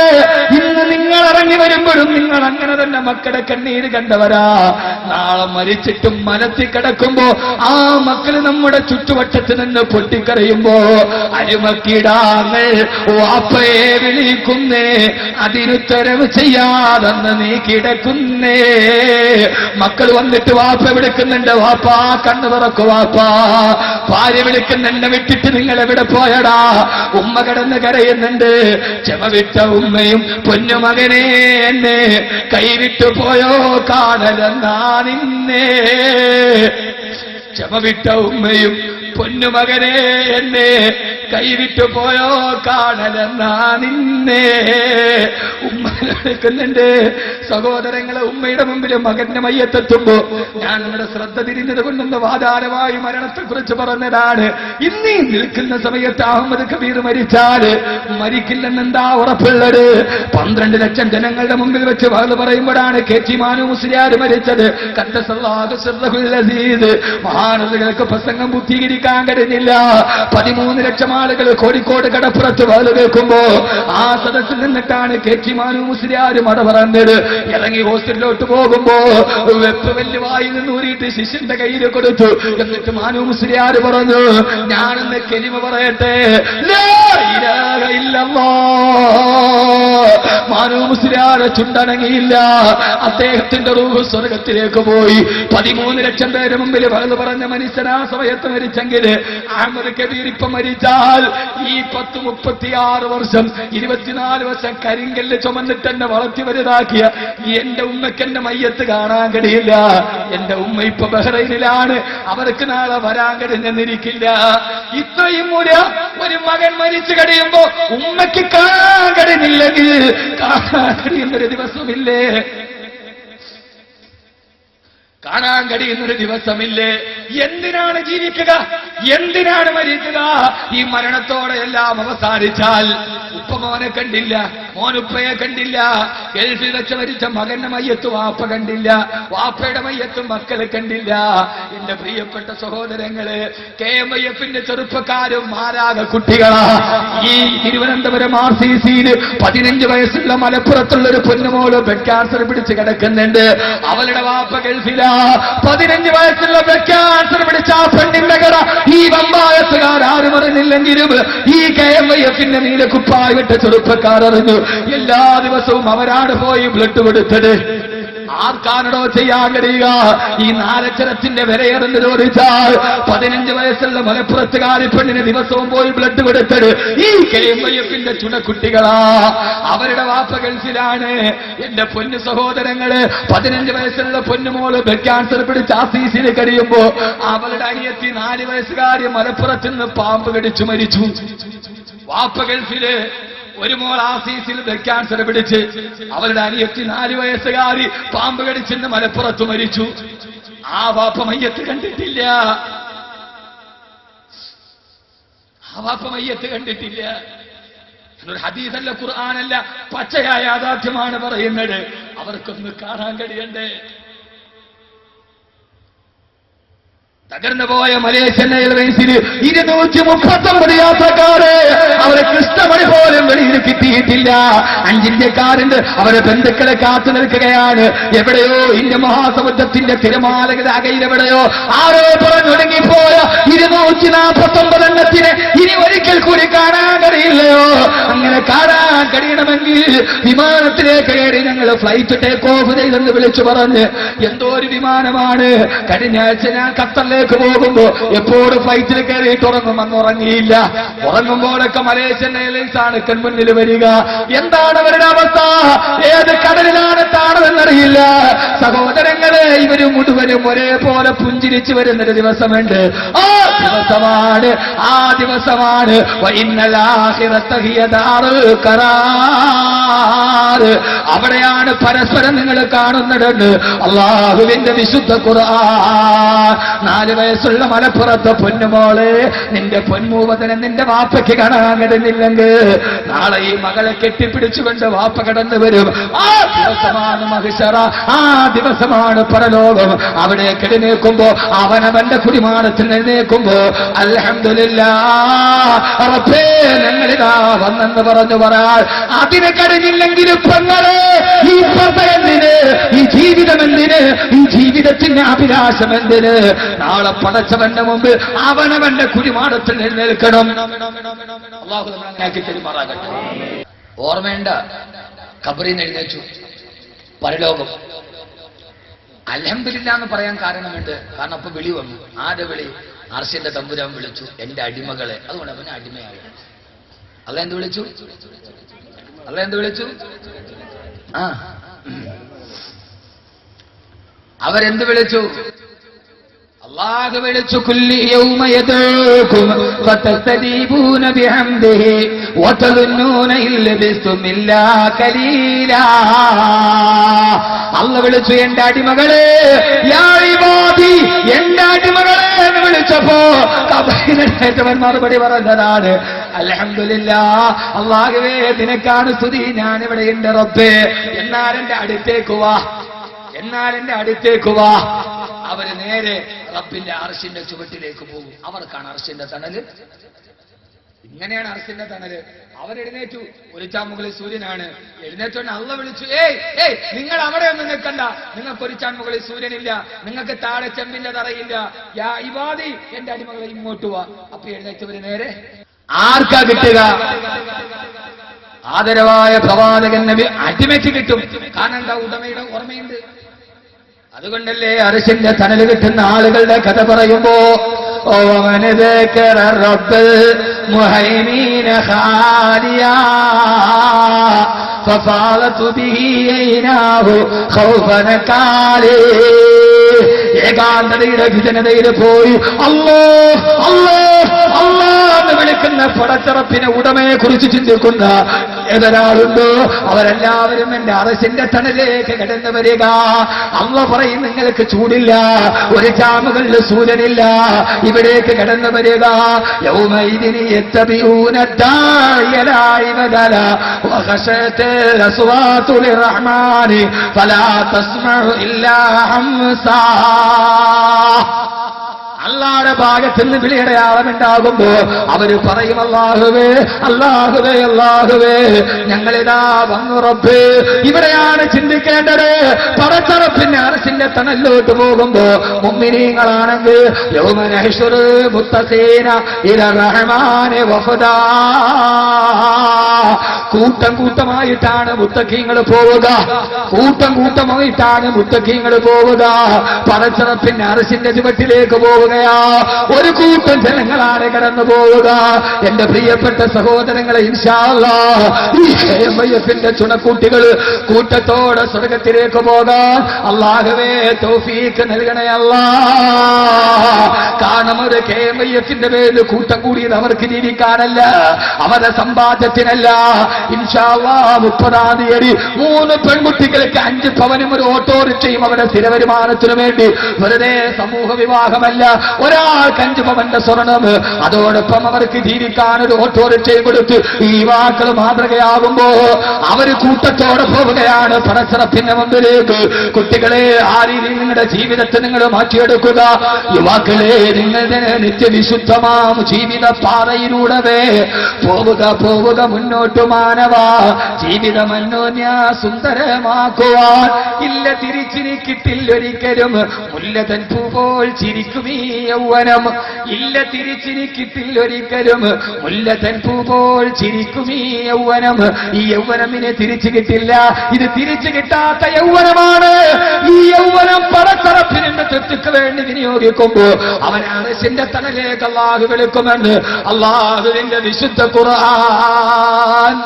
ഇന്ന് നിങ്ങൾ ഇറങ്ങി വരുമ്പോഴും നിങ്ങൾ അങ്ങനെ തന്നെ മക്കളുടെ കണ്ണീര് കണ്ടവരാ. നാളെ മരിച്ചിട്ടും മനത്തിൽ കിടക്കുമ്പോ ആ മക്കള് നമ്മുടെ ചുറ്റുവട്ടത്ത് നിന്ന് പൊട്ടിക്കരയുമ്പോ അരുമക്കിടാങ്ങൾ വാപ്പയെ വിളിക്കുന്നേ, അതിനുത്തരവ് ചെയ്യാതെന്ന് നീ കിടക്കുന്നേ. മക്കൾ വന്നിട്ട് വാപ്പ വിളിക്കുന്നുണ്ട്, വാപ്പാ കണ്ണു തുറക്കു വാപ്പാ. ഭാര്യ വിളിക്കുന്നുണ്ട്, വിട്ടിട്ട് നിങ്ങൾ എവിടെ പോയടാ? ഉമ്മ കിടന്ന് കരയുന്നുണ്ട്. ക്ഷമ വിട്ട ഉമ്മയും പൊന്നുമകനെ എന്നെ കൈവിട്ടു പോയോ കാണലെന്നാ നിന്നെ. ക്ഷമ വിട്ട ഉമ്മയും പൊന്നുമകനെ എന്നെ കൈവിട്ടു പോയോ കാണലെന്നാ നിന്നെ ഉമ്മ എടുക്കുന്നുണ്ട്. സഹോദരങ്ങളെ, ഉമ്മയുടെ മുമ്പിൽ മകന്റെ മയ്യത്തെത്തുമ്പോ ഞാൻ നമ്മുടെ ശ്രദ്ധ തിരിഞ്ഞത് കൊണ്ടൊന്ന് വാചാലമായി മരണത്തെക്കുറിച്ച് പറഞ്ഞതാണ്. ഇന്നീ നിൽക്കുന്ന സമയത്ത് അഹമ്മദ് കബീർ മരിച്ചാൽ മരിക്കില്ലെന്നെന്താ ഉറപ്പുള്ളത്? 12 ലക്ഷം ജനങ്ങളുടെ മുമ്പിൽ വെച്ച് വാത് പറയുമ്പോഴാണ് കെ.ടി. മാനു മുസ്ലിയാർ മരിച്ചത്. മഹാനദികൾക്ക് പ്രസംഗം ബുദ്ധീകരിക്കാൻ കഴിഞ്ഞില്ല. 13 ലക്ഷം ആളുകൾ കോഴിക്കോട് കടപ്പുറത്ത് വാത് കേൾക്കുമ്പോ ആ സദസ്സിൽ നിന്നിട്ടാണ് കെ.ടി. മാനു മുസ്ലിയാർ മട പറഞ്ഞത്. ഇറങ്ങി ഹോസ്റ്റലിലോട്ട് പോകുമ്പോ വെപ്പ് വെല്ലുവായി നിന്നൂരിയിട്ട് ശിഷ്യന്റെ കയ്യിൽ കൊടുത്തു. എന്നിട്ട് മാനു മുസ്ലിയാർ പറഞ്ഞു, ഞാനെന്ന് കെലിമ പറയട്ടെ, ലാ ഇലാഹ ഇല്ലല്ലാഹ്. മാനു മുസ്ലിയാരെ ചുണ്ടനങ്ങിയില്ല. അദ്ദേഹത്തിന്റെ റൂഹ് സ്വർഗത്തിലേക്ക് പോയി. 13 ലക്ഷം പേര് മുമ്പിൽ വളർന്നു പറഞ്ഞ മനുഷ്യൻ ആ സമയത്ത് മരിച്ചെങ്കിൽ അഹമ്മദ് കബീർ ഇപ്പൊ മരിച്ചാൽ ഈ 36 വർഷം 24 വർഷം കരിങ്കല്ല് ചുമന്നിട്ട് എന്നെ വളർത്തി വലുതാക്കിയ എന്റെ ഉമ്മയ്ക്ക് എന്റെ മയ്യത്ത് കാണാൻ കഴിയില്ല. എന്റെ ഉമ്മ ഇപ്പൊ ബഹ്റൈനിലാണ്. അവർക്ക് നാളെ വരാൻ കഴിഞ്ഞെന്നിരിക്കില്ല. ഇത്രയും ഒരു മകൻ മരിച്ചു കഴിയുമ്പോ ഉമ്മയ്ക്ക് കാണാൻ കഴിയുന്നില്ലെങ്കിൽ കാണാൻ കഴിയുന്നൊരു ദിവസമില്ലേ? കാണാൻ കഴിയുന്നൊരു ദിവസമില്ലേ? എന്തിനാണ് ജീവിക്കുക? എന്തിനാണ് മരിക്കുക? ഈ മരണത്തോടെ എല്ലാം അവസാനിച്ചാൽ ഉപ്പ മോനെ കണ്ടില്ല, മോനുപ്പയെ കണ്ടില്ല. ഗൾഫിൽ വെച്ച് മരിച്ച മകന്റെ മയ്യത്ത് വാപ്പ കണ്ടില്ല, വാപ്പയുടെ മയ്യത്ത് മക്കളെ കണ്ടില്ല. എന്റെ പ്രിയപ്പെട്ട സഹോദരങ്ങള്, KMIF-ന്റെ ചെറുപ്പക്കാരും മാരാക കുട്ടികളാ. ഈ തിരുവനന്തപുരം RCC-യിൽ 15 വയസ്സുള്ള മലപ്പുറത്തുള്ള ഒരു പൊന്നുമോള് ബ്ലഡ് ക്യാൻസർ പിടിച്ച് കിടക്കുന്നുണ്ട്. അവളുടെ വാപ്പ ഗൾഫിലാ. 15 വയസ്സുള്ള ബ്ലഡ് ക്യാൻസർ പിടിച്ച ആ പെണ്ണിന്റെ കട ഈ വമ്പായത്തുകാർ ആരും അറിഞ്ഞില്ലെങ്കിലും ഈ KMIF-ന്റെ നീലക്കുപ്പായിട്ട ചെറുപ്പക്കാർ അറിഞ്ഞു. എല്ലാ ദിവസവും അവരാണ് പോയി ബ്ലഡ് കൊടുത്തത്. ആർക്കാണോ ചെയ്യാൻ കഴിയുക? ഈ 4 അക്ഷരത്തിന്റെ വിലയേറെന്ന് ചോദിച്ചാൽ 15 വയസ്സുള്ള മലപ്പുറത്തുകാരി പെണ്ണിന് ദിവസവും പോയി ബ്ലഡ് കൊടുത്തത് ഈ KMIF-ന്റെ ചുണക്കുട്ടികളാ. അവരുടെ വാപ്പ ഗൾഫിലാണ്. എന്റെ പൊന്നു സഹോദരങ്ങള്, 15 വയസ്സുള്ള പൊന്നുമോള് ബ്ലഡ് ക്യാൻസർ പിടിച്ച് RCC-യിൽ കഴിയുമ്പോ അവളുടെ അനിയത്തി 4 വയസ്സുകാരി മലപ്പുറത്ത് നിന്ന് പാമ്പ് കടിച്ചു മരിച്ചു. വാപ്പ ഗൾഫില്, ഒരു മോൾ RCC-യിൽ ബ്ലഡ് ക്യാൻസർ പിടിച്ച് അവളുടെ അനിയത്തി 4 വയസ്സുകാരി പാമ്പ് കടിച്ചെന്ന് മലപ്പുറത്ത് മരിച്ചു. ആ വാപ്പ മയ്യത്ത് കണ്ടിട്ടില്ല. ആ വാപ്പ മയ്യത്ത് കണ്ടിട്ടില്ല. എന്നൊരു ഹദീസല്ല, ഖുർആനല്ല, പച്ചയായ യാഥാർത്ഥ്യമാണ് പറയുന്നത്. അവർക്കൊന്ന് കാണാൻ കഴിയണ്ടേ? തകർന്നു പോയ മലേഷ്യൻ എയർലൈൻസിൽ 239 യാത്രക്കാരെ അവരെ കൃഷ്ണമണി പോലും വെളിയിൽ കിട്ടിയിട്ടില്ല. 5 ഇന്ത്യക്കാരുണ്ട്. അവരെ ബന്ധുക്കളെ കാത്തു നിൽക്കുകയാണ്. എവിടെയോ ഇന്ത്യ മഹാസമുദ്രത്തിന്റെ തിരമാലകളുടെ അകയിലെവിടെയോ ആരോ പറഞ്ഞൊടുങ്ങിപ്പോയ 249 എണ്ണത്തിന് ഇനി ഒരിക്കൽ കൂടി കാണാൻ കഴിയില്ലയോ? അങ്ങനെ കാണാൻ കഴിയണമെങ്കിൽ വിമാനത്തിലേക്ക് കയറി ഞങ്ങൾ ഫ്ലൈറ്റ് ടേക്ക് ഓഫ് ചെയ്തെന്ന് വിളിച്ചു പറഞ്ഞ്, എന്തോ ഒരു വിമാനമാണ്. കഴിഞ്ഞ ആഴ്ച ഞാൻ ഖത്തറിലേക്ക് പോകുമ്പോ എപ്പോഴും ഫ്ലൈറ്റിൽ കയറിയിട്ട് ഉറങ്ങുമെന്ന് ഉറങ്ങിയില്ല. ഉറങ്ങുമ്പോഴൊക്കെ മലേഷ്യൻ എയർലൈൻസ് ആണ് കൺമുന്നിൽ വരിക. എന്താണ് അവരുടെ അവസ്ഥ? ഏത് കടലിലാണ് താണതെന്നറിയില്ല. സഹോദരങ്ങളെ, ഇവര് മുഴുവനും ഒരേപോലെ പുഞ്ചിരിച്ചു വരുന്നൊരു ദിവസമുണ്ട്. ആ ദിവസമാണ് അവിടെയാണ് പരസ്പരം നിങ്ങൾ കാണുന്നത്. അല്ലാഹുവിന്റെ വിശുദ്ധ ഖുർആൻ 4 വയസ്സുള്ള മലപ്പുറത്തെ പൊന്നുമോളെ, നിന്റെ പൊന്മൂവതനെ നിന്റെ വാപ്പയ്ക്ക് കാണാൻ കിടന്നില്ലെങ്കിൽ നാളെ ഈ മകളെ കെട്ടിപ്പിടിച്ചുകൊണ്ട് വാപ്പ കടന്നു വരും. ആ ദിവസമാണ് മഹിശറ, ആ ദിവസമാണ് പരലോകം. അവിടെ കിടന്നേക്കുമ്പോ അവനവന്റെ കുടിമാടത്തിൽ എഴുന്നേക്കുമ്പോ അൽഹംദുലില്ലാഹ് റബ്ബേ ഞങ്ങളിതാ വന്നെന്ന് പറഞ്ഞു പറയാൻ അതിന് കഴിഞ്ഞില്ലെങ്കിലും പെങ്ങളെ, ഈ എന്തിന്? ഈ ജീവിതം എന്തിന്? ഈ ജീവിതത്തിന്റെ അഭിലാഷം എന്തിന്? നാളെ പടച്ചവന്റെ മുമ്പ് അവനവന്റെ കുടിമാടത്തിൽ എഴുന്നേൽക്കണം. അല്ലാഹു നമ്മളെ തെരുമാറാകട്ടെ. ഓർമ്മയുണ്ട, ഖബറിൽ എഴുന്നേറ്റു, പരലോകം. അൽഹംദുലില്ലാഹ് എന്ന് പറയാൻ കാരണമുണ്ട്. കാരണം അപ്പൊ വിളി വന്നു. ആരുടെ വിളി? അർശിന്റെ തമ്പുരാൻ വിളിച്ചു, എന്റെ അടിമകളെ. അതുകൊണ്ട് അവനെ അടിമയായി. അല്ല എന്ത് വിളിച്ചു? അവരെന്ത് വിളിച്ചു? അല്ലാഹു വിളിച്ചു കുല്ലി യൗമ യദൂകും ഫതസ്തജീബൂന ബിഹംദിഹി വതദുന്നൂന ഇല്ലബിസ്തും ഇല്ലാ ഖലീലാ. അല്ലാഹു വിളിച്ചു എന്റെ അടിമകളെ, യാ ഇബാദി, എന്റെ അടിമകളെ എന്ന് വിളിച്ചപ്പോ കബറിനേറ്റവൻ മറുപടി പറഞ്ഞതാണ്, അൽഹംദുലില്ലാഹ്, അല്ലാഹുവേ നിനക്കാണ് സ്തുതി, ഞാനിവിടെ ഉണ്ട് റബ്ബേ. എന്നാൽ എന്റെ അടുത്തേക്ക് വാ. അവര് നേരെ റബ്ബിന്റെ അർശിന്റെ ചുവട്ടിലേക്ക് പോകും. അവർക്കാണ് അർശിന്റെ തണല്. ഇങ്ങനെയാണ് അർശിന്റെ തണല്. അവരെഴുന്നേറ്റു. ഒരിച്ചാൻ സൂര്യനാണ്. എഴുന്നേറ്റോണ്ട് അള്ളാഹു വിളിച്ചു, ഏയ് നിങ്ങൾ അവിടെ ഒന്നും നിൽക്കണ്ട, നിങ്ങൾക്ക് ഒരിച്ചാൻ മുകളിൽ സൂര്യനില്ല, നിങ്ങൾക്ക് താഴെ ചെമ്പിന്റെ തറയില്ല. യാ ഇബാദി, എന്റെ അടിമകളെ ഇങ്ങോട്ട് വാ. അപ്പൊ എഴുന്നേറ്റവര് നേരെ ആർക്കാ കിട്ടുക? ആദരവായ പ്രവാചകൻ നബി അടിമയ്ക്ക് കിട്ടും. കാരണം എന്താ? ഉടമയുടെ ഓർമ്മയുണ്ട്. അതുകൊണ്ടല്ലേ അർശിന്റെ തണല് കിട്ടുന്ന ആളുകളുടെ കഥ പറയുമ്പോ ഏകാന്തതയുടെ വിജനതയിൽ പോയി അല്ലാഹ് വിളിക്കുന്ന പടച്ചറപ്പിനെ ഉടമയെ കുറിച്ച് ചിന്തിക്കുന്ന ഏതൊരാളുണ്ടോ അവരെല്ലാവരും എന്റെ അർശിന്റെ തണലേക്ക് കടന്നു വരിക. അല്ലാഹ് പറയും, നിങ്ങൾക്ക് ചൂടില്ല, ഒരു ചാമുകളിൽ സൂര്യനില്ല, ഇവിടേക്ക് കടന്നു വരിക. യൗമഇദിൻ യത്തബിഊന ദാഇയ ലാ ഇബദല വഖശഅത്തിൽ അസ്വാതു ലിർറഹ്മാനി ഫലാ തസ്മഉ ഇല്ലാ ഹംസാ. അല്ലാഹുവിന്റെ ഭാഗത്ത് നിന്ന് വിളിയടയാളമുണ്ടാകുമ്പോ അവര് പറയും, അല്ലാഹുവേ അല്ലാഹുവേ അല്ലാഹുവേ, ഞങ്ങളിതാ വന്നു റബ്ബേ. ഇവിടെയാണ് ചിന്തിക്കേണ്ടത്. പടച്ചറപ്പിന്റെ അർശിന്റെ തണലിലോട്ട് പോകുമ്പോ മുഅ്മിനീങ്ങളാണെങ്കിൽ യൗമ നഹ്ശുറു മുത്തഖീന ഇലാ റഹ്മാനി വഫദാ, കൂട്ടമായിട്ടാണ് മുത്തഖീങ്ങൾ പോവുക. കൂട്ടമായിട്ടാണ് മുത്തഖീങ്ങൾ പോവുക. പടച്ചറപ്പിന്റെ അർശിന്റെ ചുവട്ടിലേക്ക് പോവുക. ഒരു കൂട്ടം ജനങ്ങളാണ് കടന്നു പോവുക. എന്റെ പ്രിയപ്പെട്ട സഹോദരങ്ങളെ, ഇൻഷാ അല്ലാഹ് ഈ KMIF-ന്റെ ചുണക്കൂട്ടികൾ കൂട്ടത്തോടെ സ്വർഗത്തിലേക്ക് പോകാൻ അല്ലാഹുവേ തൗഫീഖ് നൽകണേ അല്ലാഹ്. കാരണം ഒരു KMIF-ന്റെ പേരിൽ കൂട്ടം കൂടിയത് അവർക്ക് ജീവിക്കാനല്ല, അവരുടെ സമ്പാദ്യത്തിനല്ല. ഇൻഷാ അല്ലാഹ് 30-ാം തീയതി 3 പെൺകുട്ടികൾക്ക് 5 പവനും ഒരു ഓട്ടോറിക്ഷയും അവരുടെ സ്ഥിരവരുമാനത്തിനു വേണ്ടി വെറുതെ സമൂഹ വിവാഹമല്ല, ഒരാൾക്ക് 5 പവന്റെ സ്വർണം, അതോടൊപ്പം അവർക്ക് ജീവിക്കാൻ ഒരു ഓട്ടോറിക്ഷയും കൊടുത്ത് ഈ യുവാക്കൾ മാതൃകയാകുമ്പോ അവര് കൂട്ടത്തോടെ പോവുകയാണ് പടച്ചറപ്പിന്റെ മുമ്പിലേക്ക്. കുട്ടികളെ, ആ രീതിയിൽ നിങ്ങളുടെ ജീവിതത്തെ നിങ്ങൾ മാറ്റിയെടുക്കുക. യുവാക്കളെ, നിങ്ങളുടെ നിത്യവിശുദ്ധമാം ജീവിത പാതയിലൂടെ പോവുക മുന്നോട്ട് മാനവ. ജീവിതം അന്യോന്യ സുന്ദരമാക്കുവാൻ ഇല്ല തിരിച്ചിനി കിട്ടില്ലൊരിക്കലും മുല്ലതൻ പൂ പോൽ ചിരിക്കും ഈ യൗവനം. ഇല്ല തിരിച്ചിനി കിട്ടില്ലൊരിക്കലും മുല്ലതൻ പൂ പോൽ ചിരിക്കും ഈ യൗവനം. ഈ യൗവനമിനെ തിരിച്ചു കിട്ടില്ല. ഇത് തിരിച്ചു കിട്ടാത്ത യൗവനമാണ്. ഈ യൗവനം പടച്ചറപ്പിന്റെ തൃപ്തിക്ക് വേണ്ടി വിനിയോഗിക്കുമ്പോ അവൻ അർശിന്റെ തണലേക്ക് അല്ലാഹു വിളിക്കുമെന്ന് അല്ലാഹുവിന്റെ വിശുദ്ധ ഖുർആൻ.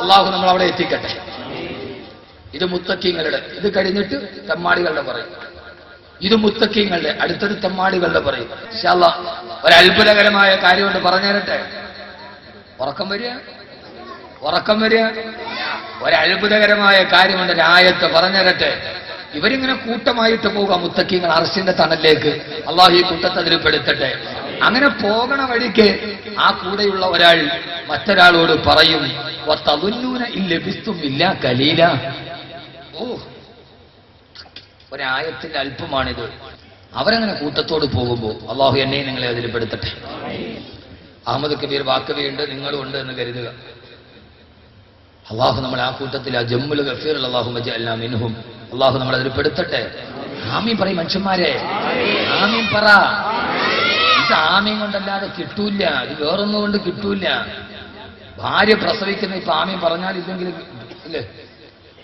അല്ലാഹു നമ്മൾ അവിടെ എത്തിക്കട്ടെ. ഇത് മുത്തഖീങ്ങളുടെ, ഇത് കഴിഞ്ഞിട്ട് തെമ്മാടികളുടെ പറയും. ഇത് മുത്തഖീങ്ങളുടെ, അടുത്തത് തെമ്മാടികളുടെ പറയും. ഇൻഷാ അല്ലാഹ് ഒരു അത്ഭുതകരമായ കാര്യം കൊണ്ട് പറഞ്ഞുതരട്ടെ. ഉറക്കം വരിക. ഒരു അത്ഭുതകരമായ കാര്യം കൊണ്ട് ഒരായത്ത് പറഞ്ഞുതരട്ടെ. ഇവരിങ്ങനെ കൂട്ടമായിട്ട് പോകാം മുത്തഖീങ്ങൾ അർശിന്റെ തണലിലേക്ക്. അല്ലാഹു ഈ കൂട്ടത്തെ അതിൽ പെടുത്തട്ടെ. അങ്ങനെ പോകണ വഴിക്ക് ആ കൂടെയുള്ള ഒരാൾ മറ്റൊരാളോട് പറയും, വതദുന്നൂന ഇല്ലബിസ്തും ഇല്ലാ ഖലീല. ഓ, ഒരായത്തിന്റെ അല്പമാണിത്. അവരങ്ങനെ കൂട്ടത്തോട് പോകുമ്പോൾ അല്ലാഹു എന്നെയും നിങ്ങളെ അതിൽ പെടുത്തട്ടെ. അഹമ്മദ് കബീർ വാക്കവിയുണ്ട്, നിങ്ങളും ഉണ്ട് എന്ന് കരുതുക. അല്ലാഹു നമ്മളെ ആ കൂട്ടത്തിൽ ആ ജമ്മുൽ ഗഫീർ അല്ലാഹു മജഅൽനാ മിൻഹും. അല്ലാഹു നമ്മളെ അതിൽ പെടുത്തട്ടെ. ആമീൻ പറയും മനുഷ്യന്മാരെ, ആമീൻ പറ. ഇത് ആമീൻ കൊണ്ടല്ലാതെ കിട്ടൂല, ഇത് വേറൊന്നും കൊണ്ട് കിട്ടൂല. ഭാര്യ പ്രസവിക്കുന്ന ഇപ്പൊ ആമീൻ പറഞ്ഞാൽ ഇല്ലെങ്കിലും ഇല്ലേ,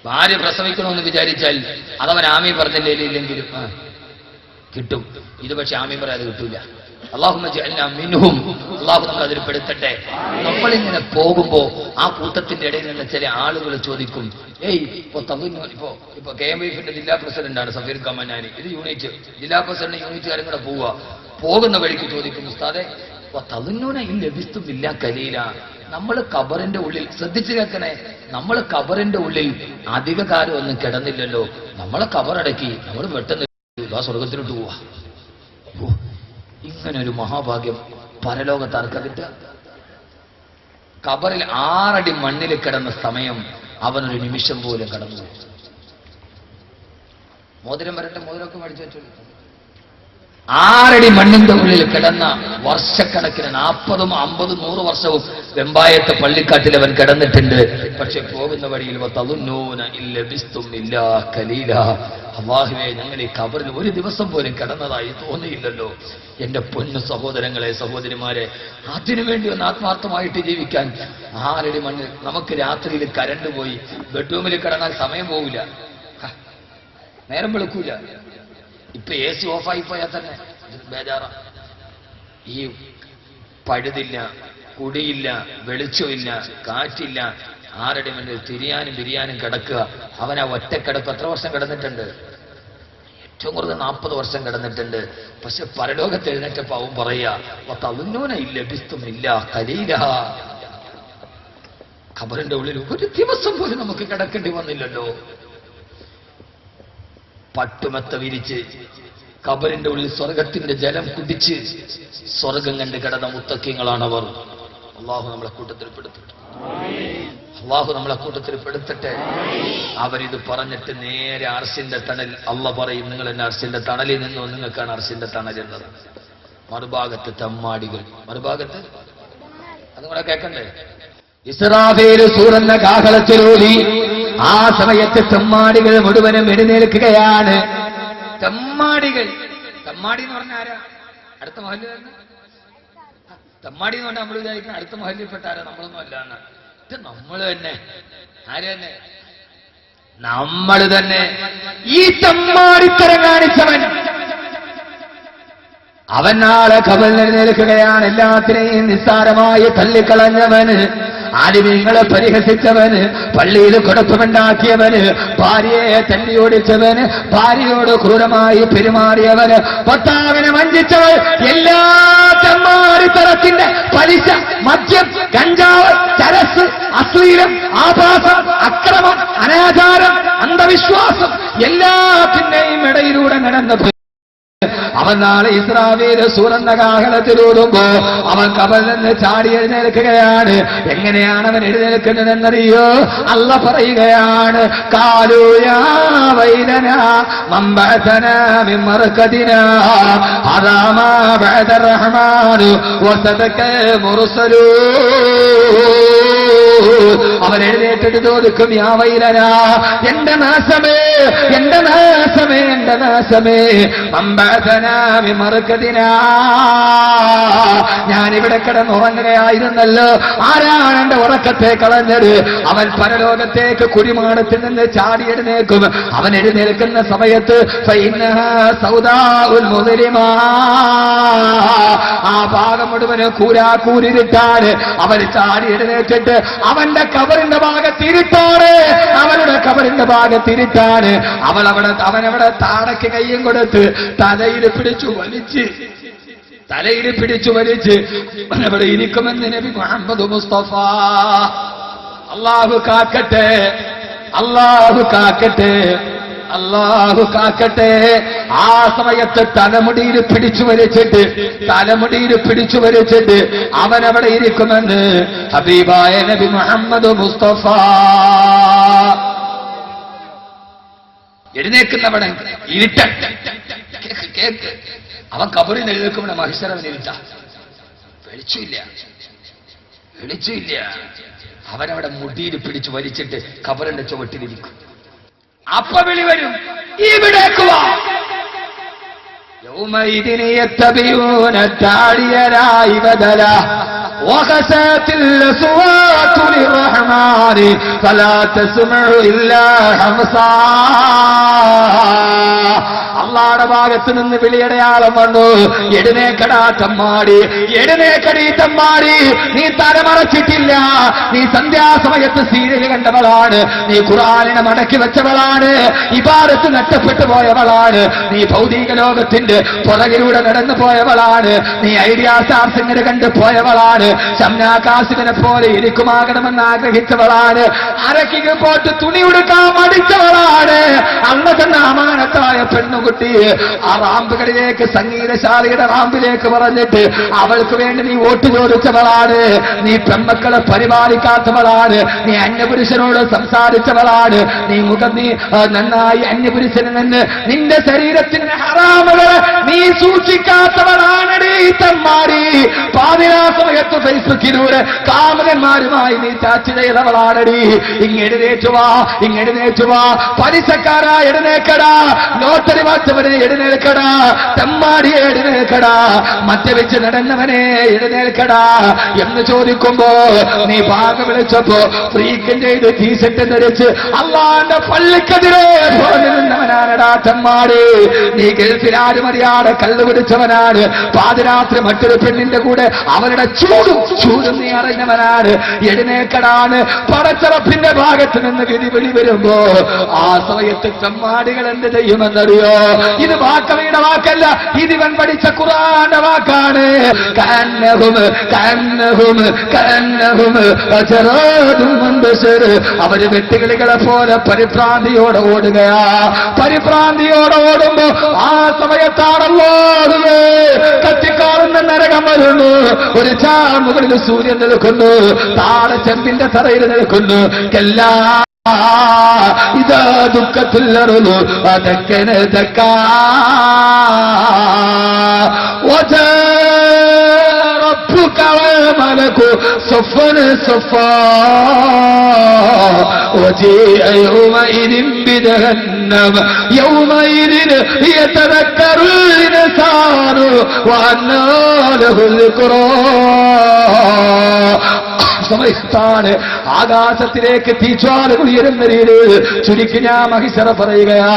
ഭാര്യ പ്രസവിക്കണമെന്ന് വിചാരിച്ചാൽ അതവൻ ആമീൻ പറഞ്ഞില്ലേ ഇല്ലെങ്കിലും കിട്ടും. ഇത് പക്ഷെ ആമീൻ പറയാതെ കിട്ടൂല. അല്ലാഹുമ്മ ജഅൽനാ മിൻഹും. അല്ലാഹു നമ്മൾ അതിൽ പെടുത്തട്ടെ. നമ്മളിങ്ങനെ പോകുമ്പോ ആ കൂട്ടത്തിന്റെ ഇടയിൽ നിന്ന് ചില ആളുകൾ ചോദിക്കും, ഇപ്പൊ KMYF ജില്ലാ പ്രസിഡന്റാണ് സഫീർ കമനാനി, ഇത് യൂണിറ്റ് ജില്ലാ പ്രസിഡന്റ് യൂണിറ്റുകാരും കൂടെ പോകുന്ന വഴിക്ക് ചോദിക്കും, ഉസ്താദെ തളുന്നൂന ലഭിസ്തുമില്ല കലീല. നമ്മൾ കബറിന്റെ ഉള്ളിൽ ശ്രദ്ധിച്ചു കേൾക്കണേ, നമ്മൾ കബറിന്റെ ഉള്ളിൽ അധിക കാലം ഒന്നും കിടന്നില്ലല്ലോ, നമ്മളെ കബറടക്കി നമ്മൾ പെട്ടെന്ന് സ്വർഗത്തിലോട്ട് പോവാ. ഇങ്ങനെ ഒരു മഹാഭാഗ്യം പരലോകത്ത് ആർക്കാ കിട്ടുക? കബറിൽ 6 അടി മണ്ണിൽ കിടന്ന സമയം അവനൊരു നിമിഷം പോലും കടന്നു. മോതിരം വരട്ടെ, മോതിരമൊക്കെ മേടിച്ചു വെച്ചോളൂ. 6 അടി മണ്ണിന്റെ ഉള്ളിൽ കിടന്ന വർഷക്കണക്കിന് 40, 50, 100 വർഷവും വെമ്പായത്തെ പള്ളിക്കാട്ടിൽ അവൻ കിടന്നിട്ടുണ്ട്. പക്ഷെ പോകുന്ന വഴിയിൽ അല്ലാഹുവേ, ഞങ്ങൾ ഈ ഖബറിൽ ഒരു ദിവസം പോലും കിടന്നതായി തോന്നിയില്ലല്ലോ. എന്റെ പൊന്നു സഹോദരങ്ങളെ, സഹോദരിമാരെ, അതിനുവേണ്ടി ഒന്ന് ആത്മാർത്ഥമായിട്ട് ജീവിക്കാൻ 6 അടി മണ്ണിൽ. നമുക്ക് രാത്രിയിൽ കരണ്ട് പോയി ബെഡ്റൂമിൽ കിടന്നാൽ സമയം പോവില്ല, നേരം വെളുക്കൂല. ഇപ്പൊ AC ഓഫായി പോയാൽ തന്നെ ബേജാറ. ഈ പഴുതില്ല, കുടിയില്ല, വെളിച്ചമില്ല, കാറ്റില്ല, 6 അടി മണ്ണിൽ തിരിയാനും ബിരിയാനും കിടക്കുക. അവൻ ആ ഒറ്റക്കിടപ്പ് എത്ര വർഷം കിടന്നിട്ടുണ്ട്? ഏറ്റവും കുറഞ്ഞ 40 വർഷം കിടന്നിട്ടുണ്ട്. പക്ഷെ പരലോകത്ത് എഴുന്നേറ്റപ്പോ അവൻ പറയാ, ഖബറിന്റെ ഉള്ളിൽ ഒരു ദിവസം പോലും നമുക്ക് കിടക്കേണ്ടി വന്നില്ലല്ലോ. പട്ടുമെത്ത വിരിച്ച് ഖബറിന്റെ ഉള്ളിൽ സ്വർഗത്തിന്റെ ജലം കുടിച്ച് സ്വർഗം കണ്ട് കിടന്ന മുത്തക്കിങ്ങളാണവർ. അള്ളാഹു നമ്മളെ കൂട്ടത്തിൽ പെടുത്തട്ടെ, അള്ളാഹു നമ്മളെ കൂട്ടത്തിൽ പെടുത്തട്ടെ. അവരിത് പറഞ്ഞിട്ട് നേരെ അർശിന്റെ തണൽ, അള്ള പറയും, നിങ്ങൾ എന്നെ അർശിന്റെ തണലിൽ നിന്നോ, നിങ്ങൾക്കാണ് അർശിന്റെ തണൽ എന്നത്. മറുഭാഗത്ത് തെമ്മാടികൾ, മറുഭാഗത്ത് അതുകൂടെ കേൾക്കണ്ടേ? ഇസ്രാഫീൽ സൂറന്ന കാഹളത്തിലൂതി ആ സമയത്ത് തെമ്മാടികൾ മുഴുവനും എഴുന്നേൽക്കുകയാണ്. തെമ്മാടികൾ, തെമ്മാടി എന്ന് പറഞ്ഞ ആരാ? അടുത്ത മഹല്ല് തന്നെ തെമ്മാടി എന്ന് പറഞ്ഞാൽ നമ്മൾ വിചാരിക്കണം അടുത്ത മഹല്ലിൽപ്പെട്ട ആരാ, നമ്മളൊന്നും അല്ലാന്ന്. ഇത് നമ്മൾ തന്നെ. ആര് തന്നെ? നമ്മൾ തന്നെ. ഈ തെമ്മാടിത്തരം കാണിച്ചവൻ അവൻ നാളെ ഖബറിൽ എഴുന്നേൽക്കുകയാണ്. എല്ലാത്തിനെയും നിസ്സാരമായി തള്ളിക്കളഞ്ഞവന്, ആലിമീങ്ങളെ പരിഹസിച്ചവന്, പള്ളിയിൽ കുഴപ്പമുണ്ടാക്കിയവന്, ഭാര്യയെ തല്ലിയോടിച്ചവന്, ഭാര്യയോട് ക്രൂരമായി പെരുമാറിയവന്, ഭർത്താവിനെ വഞ്ചിച്ചവൻ, എല്ലാ തെമ്മാടിത്തരത്തിന്റെ പലിശ, മദ്യം, കഞ്ചാവ്, ചരസ്, അശ്ലീലം, ആഭാസം, അക്രമം, അനാചാരം, അന്ധവിശ്വാസം എല്ലാത്തിന്റെയും ഇടയിലൂടെ നടന്നു അവൻ നാളെ ഇസ്രാഫീൽ സൂറന്ന കാഹളത്തിലൂതുമ്പോ അവൻ ഖബറിൽ നിന്ന് ചാടി എഴുന്നേൽക്കുകയാണ്. എങ്ങനെയാണ് അവൻ എഴുന്നേൽക്കുന്നതെന്നറിയോ? അല്ല പറയുകയാണ്, ഖാലൂ യാ വൈലനാ മൻ ബഅസനാ മിൻ മർഖദിനാ ഹദാ മാ ബഅദ റഹ്മാനു വസദക മുർസലൂൻ. അവൻ എഴുന്നേറ്റിട്ട് ചോദിക്കും, യാ വൈലനാ, എന്റെ നാശമേ, എന്റെ നാശമേ, എന്റെ നാശമേ, ഞാനിവിടെ കിടന്നുറങ്ങുകയായിരുന്നല്ലോ, ആരാണ് എന്റെ ഉറക്കത്തെ കളഞ്ഞത്? അവൻ പരലോകത്തേക്ക് കുഴിമാടത്തിൽ നിന്ന് ചാടി എഴുന്നേൽക്കും. അവൻ എഴുന്നേൽക്കുന്ന സമയത്ത് ആ ഭാഗം മുഴുവന് കൂരാക്കൂരിട്ടാണ്. അവൻ ചാടി എഴുന്നേറ്റിട്ട് അവന്റെ കബറിന്റെ ഭാഗത്തിരിട്ടാണ്, അവരുടെ കബറിന്റെ ഭാഗത്തിരിട്ടാണ്. അവനവിടെ താടയ്ക്ക് കയ്യും കൊടുത്ത് തലയിൽ പിടിച്ചു വലിച്ച് അവിടെ ഇരിക്കുമെന്ന് നബി മുഹമ്മദ് മുസ്തഫ. അല്ലാഹു കാക്കട്ടെ, അല്ലാഹു കാക്കട്ടെ, അല്ലാഹു കാക്കട്ടെ. ആ സമയത്ത് തലമുടിയിൽ പിടിച്ചു വലിച്ചിട്ട് അവനവിടെ ഇരിക്കുമെന്ന് ഹബീബായ നബി മുഹമ്മദ് മുസ്തഫ. എഴുന്നേക്കുന്നവടെ ഇരുട്ട കേക്ക്. അവൻ കബറിൽ എഴുന്നേൽക്കുമ്പോൾ മഹിഷറവൻ ഇരുട്ട, വെളിച്ചില്ല. അവനവിടെ മുടിയിൽ പിടിച്ചു വലിച്ചിട്ട് കബറിന്റെ ചുവട്ടിലിരിക്കും. അപ്പ വിളി വരും, ഇവിടേക്ക് വാ. يومئذ يتبعون الداعي لا بدل وخسات الأصوات للرحمن فلا تسمع إلا همسا. അള്ളാടെ ഭാഗത്ത് നിന്ന് വിളിയടയാളം വന്നു. എഴുന്നേക്കടാ തമ്മാടി, എഴുന്നേക്കടി തമ്മാടി, നീ തലമറച്ചിട്ടില്ല, നീ സന്ധ്യാസമയത്ത് സീരിയൽ കണ്ടവളാണ്, നീ ഖുർആനിനെ മടക്കി വെച്ചവളാണ്, ഇബാദത്ത് നഷ്ടപ്പെട്ടു പോയവളാണ്, നീ ഭൗതിക ലോകത്തിന്റെ പുറകിലൂടെ നടന്നു പോയവളാണ്, നീ ഐഡിയ സ്റ്റാർസിങ്ങനെ കണ്ടു പോയവളാണ്, ശംനാകാശിനെ പോലെ ഇരിക്കുമാകണമെന്ന് ആഗ്രഹിച്ചവളാണ്, അരക്കിക്ക് പോട്ട് തുണി ഉടുക്കാൻ മടിച്ചവളാണ്. അന്ന് തന്നെ അമാനത്തായ പെണ്ണുകുട്ടി ആ റാമ്പുകളിലേക്ക്, സംഗീതശാലയുടെ റാമ്പിലേക്ക് പറഞ്ഞിട്ട് അവൾക്ക് വേണ്ടി നീ വോട്ട് ചോദിച്ചവളാണ്, നീ പെൺമക്കളെ പരിപാലിക്കാത്തവളാണ്, നീ അന്യപുരുഷനോട് സംസാരിച്ചവളാണ്, നീ മുഖം നീ നന്നായി അന്യപുരുഷനിൽ നിന്ന് നിന്റെ ശരീരത്തിന്റെ ഹറാമുകൾ നീ സൂക്ഷിക്കാത്തവളാണടി തമ്മാടി. പാതിരാ സമയത്ത് ഫേസ്ബുക്കിലൂടെ കാമകന്മാരുമായി നീ ചാറ്റ് ചെയ്തവളാണടി. ഇങ്ങെഴുന്നേറ്റുവാ, ഇങ്ങെഴുന്നേറ്റുവാ, പലിശക്കാരാ എഴുന്നേക്കടാ, ലോട്ടറി വാച്ചവനെ എഴുന്നേൽക്കടാ, തെമ്മാടിയെ എഴുന്നേൽക്കടാ, മദ്യപിച്ച് നടന്നവനെ എഴുന്നേൽക്കടാ എന്ന് ചോദിക്കുമ്പോ നീ ഭാഗ വിളിച്ചപ്പോ ഫ്രീക്കിന്റെ ഇത് ടീഷർട്ട് ധരിച്ച് അള്ളാന്റെ പള്ളിക്കെതിരെ നിന്നവനാണടാ തെമ്മാടി. നീ ഗൾഫിലാരും അറിയാതെ കള്ളുപിടിച്ചവനാണ്, പാതിരാത്രി മറ്റൊരു പെണ്ണിന്റെ കൂടെ അവരുടെ ചൂടും നീ അറിഞ്ഞവനാണ്. എഴുന്നേക്കടാണ് പടച്ചറപ്പിന്റെ ഭാഗത്ത് നിന്ന് വിധി വരുമ്പോ ആ സമയത്ത് തെമ്മാടികൾ എന്ത് ചെയ്യുമെന്നറിയോ? ഇത് വാക്കവയുടെ വാക്കല്ല, ഇതിവൻ പഠിച്ച ഖുർആന്റെ വാക്കാണ്. അവര് വെട്ടുകിളികളെ പോലെ പരിഭ്രാന്തിയോടെ ഓടുകയാ. പരിഭ്രാന്തിയോടെ ഓടുമ്പോ ആ സമയത്താണല്ലോ കത്തിക്കാറുന്ന നരകം വരുന്നു. ഒരു മുകളിൽ സൂര്യൻ നിൽക്കുന്നു, താഴെ ചെമ്പിന്റെ തറയിൽ നിൽക്കുന്നു. എല്ലാ ഇതാ ദുഃഖത്തിലറുന്നു അതൊക്കെ തക്കാ ربك والملك صفا صفا وجيء يومئذ بجهنم يومئذ يتذكر الإنسان وأنى له الذكرى. സമയത്താണ് ആകാശത്തിലേക്ക് തീജ്വാലകൾ ഉയരുന്ന രീതിയിൽ ചുരുക്കി ഞാൻ മഹിഷറ പറയുകയാ.